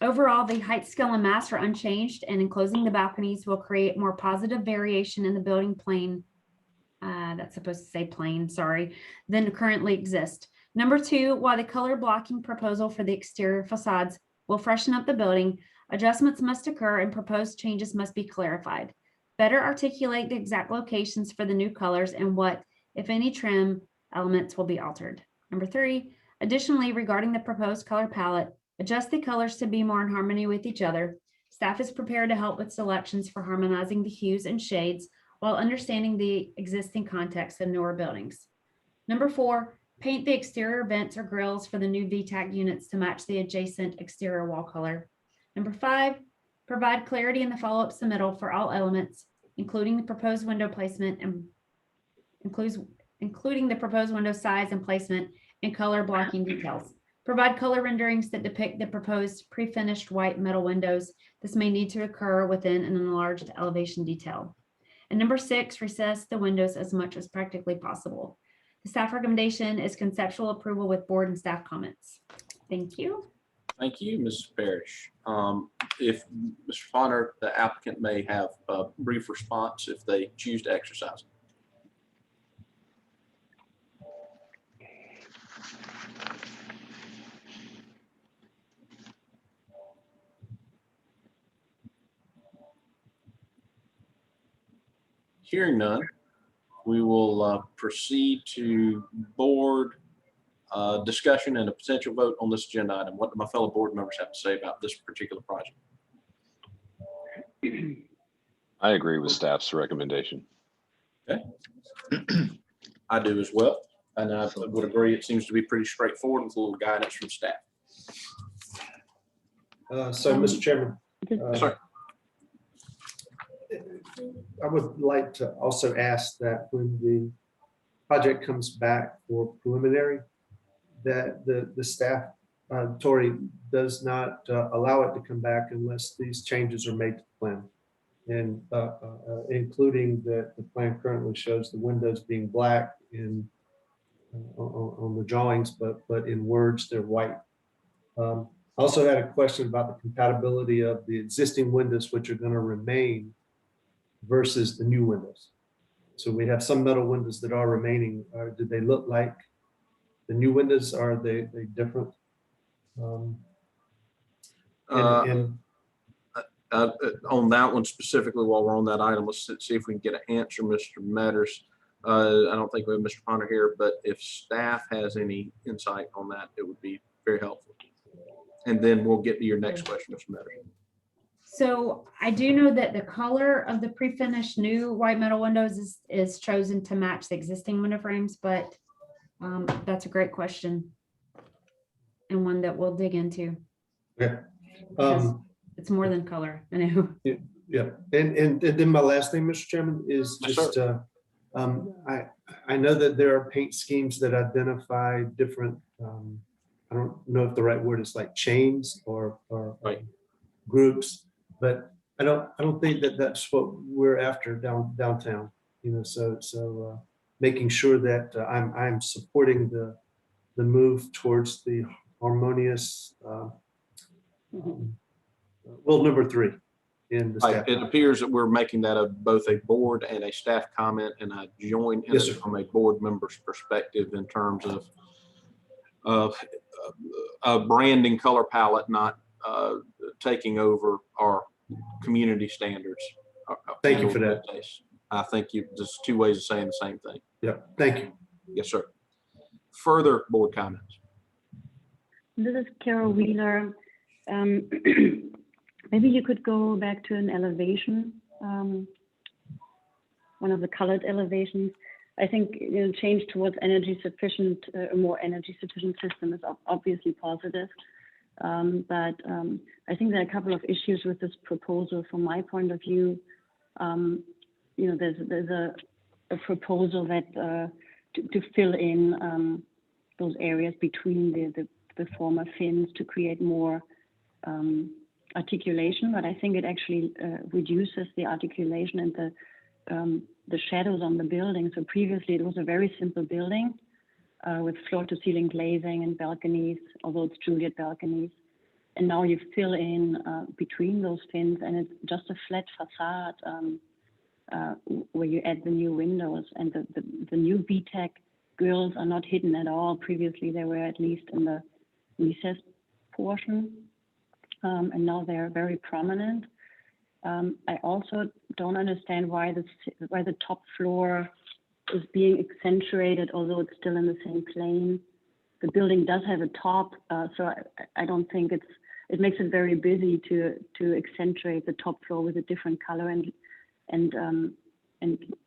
overall, the height, scale, and mass are unchanged, and enclosing the balconies will create more positive variation in the building plane. That's supposed to say plane, sorry, than currently exist. Number 2, while the color blocking proposal for the exterior facades will freshen up the building, adjustments must occur and proposed changes must be clarified. Better articulate the exact locations for the new colors and what, if any, trim elements will be altered. Number 3, additionally, regarding the proposed color palette, adjust the colors to be more in harmony with each other. Staff is prepared to help with selections for harmonizing the hues and shades while understanding the existing context of newer buildings. Number 4, paint the exterior vents or grills for the new VTAC units to match the adjacent exterior wall color. Number 5, provide clarity in the follow-up submittal for all elements, including the proposed window placement and including the proposed window size and placement and color blocking details. Provide color renderings that depict the proposed pre-finished white metal windows. This may need to occur within an enlarged elevation detail. And number 6, recess the windows as much as practically possible. The staff recommendation is conceptual approval with board and staff comments. Thank you. Thank you, Mrs. Parrish. If Mr. Bonner, the applicant may have a brief response if they choose to exercise. Hearing none, we will proceed to board discussion and a potential vote on this agenda item. What do my fellow board members have to say about this particular project? I agree with staff's recommendation. Okay. I do as well. And I would agree, it seems to be pretty straightforward with a little guidance from staff. So, Mr. Chairman. Sorry. I would like to also ask that when the project comes back for preliminary, that the staff, Tori, does not allow it to come back unless these changes are made to the plan. And including that the plan currently shows the windows being black on the drawings, but in words, they're white. I also had a question about the compatibility of the existing windows, which are going to remain, versus the new windows. So we have some metal windows that are remaining. Do they look like the new windows? Are they different? On that one specifically, while we're on that item, let's see if we can get an answer, Mr. Metters. I don't think we have Mr. Ponder here, but if staff has any insight on that, it would be very helpful. And then we'll get to your next question, Mr. Metters. So I do know that the color of the pre-finished new white metal windows is chosen to match the existing window frames, but that's a great question and one that we'll dig into. Yeah. It's more than color, I know. Yeah, and then my last thing, Mr. Chairman, is just I know that there are paint schemes that identify different I don't know if the right word is like chains or Right. groups, but I don't think that that's what we're after downtown, you know, so making sure that I'm supporting the move towards the harmonious, well, number 3 in the staff. It appears that we're making that both a board and a staff comment, and I join in Yes, it sir. from a board member's perspective in terms of a branding color palette, not taking over our community standards. Thank you for that. I think there's two ways of saying the same thing. Yep, thank you. Yes, sir. Further board comments? This is Carol Wheeler. Maybe you could go back to an elevation, one of the colored elevations. I think change towards energy sufficient, a more energy sufficient system is obviously positive. But I think there are a couple of issues with this proposal from my point of view. There's a proposal that to fill in those areas between the former fins to create more articulation, but I think it actually reduces the articulation and the shadows on the building. So previously it was a very simple building with floor to ceiling glazing and balconies, although it's Juliet balconies. And now you fill in between those fins and it's just a flat facade where you add the new windows, and the new VTech grills are not hidden at all. Previously they were at least in the recess portion. And now they're very prominent. I also don't understand why the top floor is being accentuated, although it's still in the same plane. The building does have a top, so I don't think it makes it very busy to accentuate the top floor with a different color and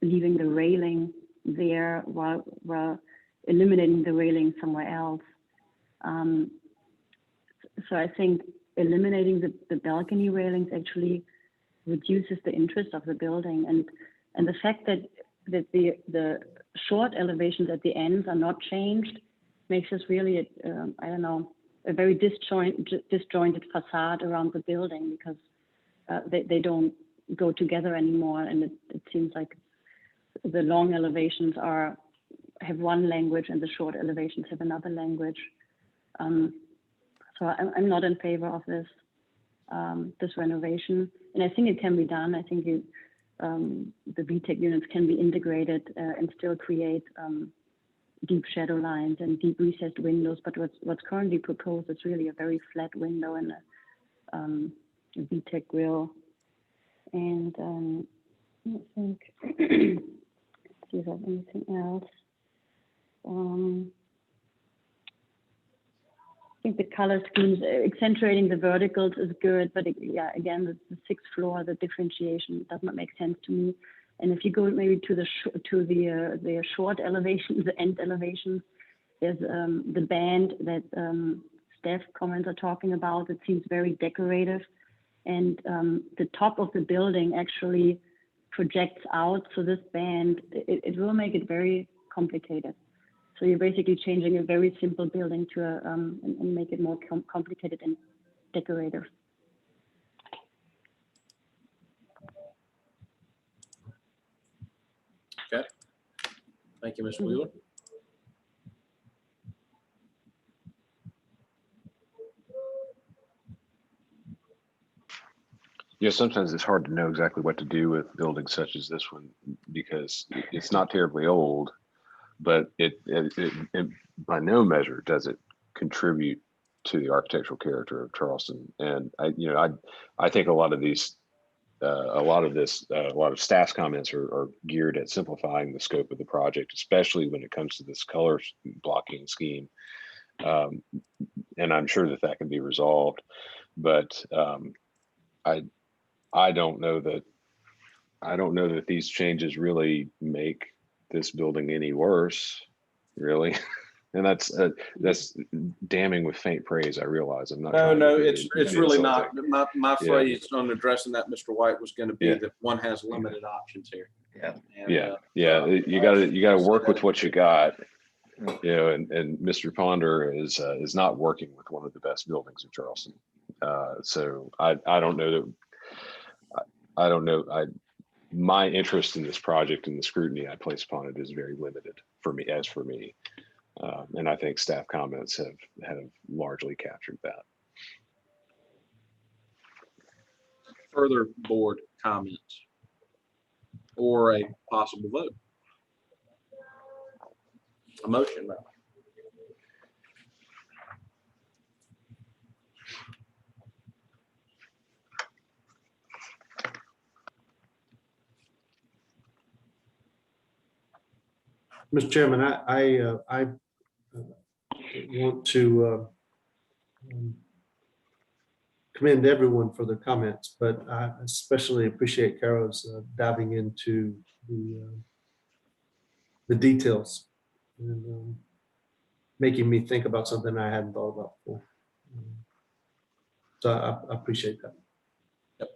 leaving the railing there while eliminating the railing somewhere else. So I think eliminating the balcony railings actually reduces the interest of the building, and the fact that the short elevations at the ends are not changed makes us really a very disjointed facade around the building, because they don't go together anymore, and it seems like the long elevations have one language and the short elevations have another language. So I'm not in favor of this renovation, and I think it can be done. I think the VTech units can be integrated and still create deep shadow lines and deep recessed windows. But what's currently proposed is really a very flat window and a VTech grill. And I think see if there's anything else. I think the color schemes, accentuating the verticals is good, but again, the sixth floor, the differentiation does not make sense to me. And if you go maybe to the short elevations, the end elevations, there's the band that staff comments are talking about. It seems very decorative, and the top of the building actually projects out. So this band, it will make it very complicated. So you're basically changing a very simple building to and make it more complicated and decorative. Okay. Thank you, Ms. Wheeler. Yeah, sometimes it's hard to know exactly what to do with buildings such as this one, because it's not terribly old, but it by no measure does it contribute to the architectural character of Charleston. And I think a lot of staff's comments are geared at simplifying the scope of the project, especially when it comes to this color blocking scheme. And I'm sure that can be resolved, but I don't know that these changes really make this building any worse, really. And that's damning with faint praise. I realize I'm not. No, it's really not. My phrase on addressing that, Mr. White, was going to be that one has limited options here. You got to work with what you got. You know, and Mr. Ponder is not working with one of the best buildings in Charleston. So I don't know that, I don't know. My interest in this project and the scrutiny I place upon it is very limited for me, as for me. And I think staff comments have largely captured that. Further board comments or a possible vote? A motion, rather. Mr. Chairman, I want to commend everyone for their comments, but I especially appreciate Carol's diving into the details and making me think about something I hadn't thought about before. So I appreciate that. Yep,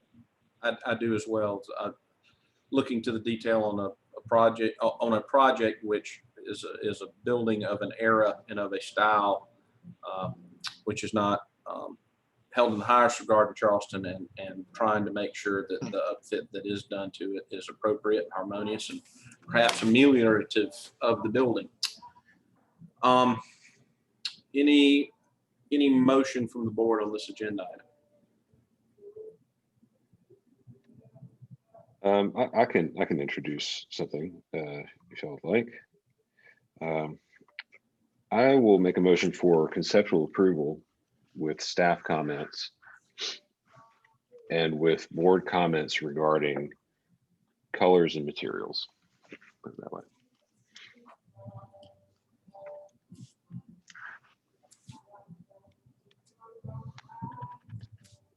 I do as well. Looking to the detail on a project which is a building of an era and of a style which is not held in the highest regard in Charleston, and trying to make sure that the upfit that is done to it is appropriate, harmonious, and perhaps ameliorative of the building. Any motion from the board on this agenda item? I can introduce something if y'all would like. I will make a motion for conceptual approval with staff comments and with board comments regarding colors and materials. Put it that way.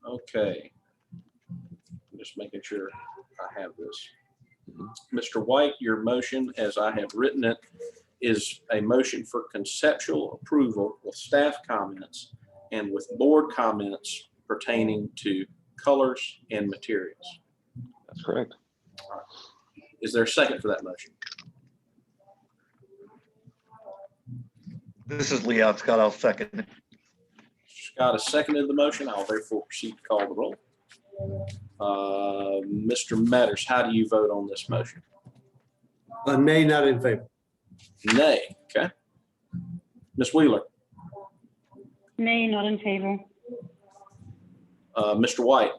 Okay. I'm just making sure I have this. Mr. White, your motion, as I have written it, is a motion for conceptual approval with staff comments and with board comments pertaining to colors and materials. That's correct. Right. Is there a second for that motion? This is Leon Scott. I'll second it. Scott has seconded the motion. I'll therefore proceed to call the roll. Mr. Matters, how do you vote on this motion? Nay, not in favor. Nay. Okay. Ms. Wheeler, Nay, not in favor. Mr. White,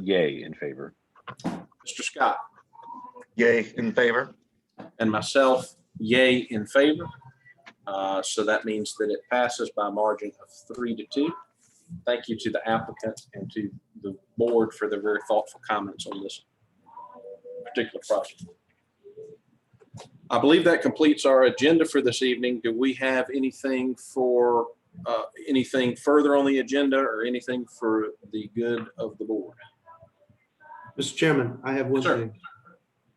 Yay in favor. Mr. Scott, Yay in favor. and myself, yay in favor. So that means that it passes by a margin of 3-2. Thank you to the applicant and to the board for their very thoughtful comments on this particular project. I believe that completes our agenda for this evening. Do we have anything for anything further on the agenda or anything for the good of the board? Mr. Chairman, I have one Sir. thing.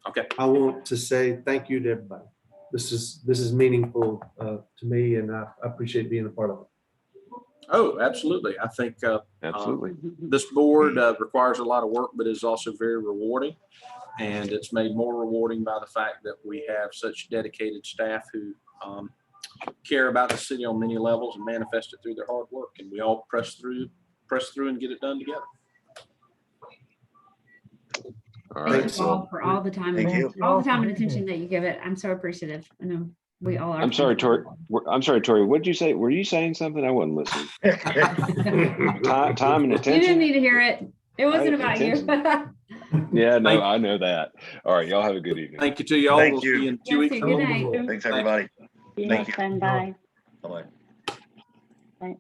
Okay. I want to say thank you to everybody. This is meaningful to me, and I appreciate being a part of it. Oh, absolutely. I think Absolutely. this board requires a lot of work, but is also very rewarding. And it's made more rewarding by the fact that we have such dedicated staff who care about the city on many levels and manifest it through their hard work. And we all press through and get it done together. All Thank right. you all for all the time, Thank you. all the time and attention that you give it. I'm so appreciative. I know we all are. I'm sorry, Tori. What did you say? Were you saying something? I wasn't listening. Time and You attention. didn't need to hear it. It wasn't about you. Yeah, no, Thank- I know that. All right, y'all have a good evening. Thank you to you all. Thank We'll see you. you in 2 weeks. Yes, good night. Thanks, everybody. See you Thank next you. time. Bye. Bye-bye. Bye.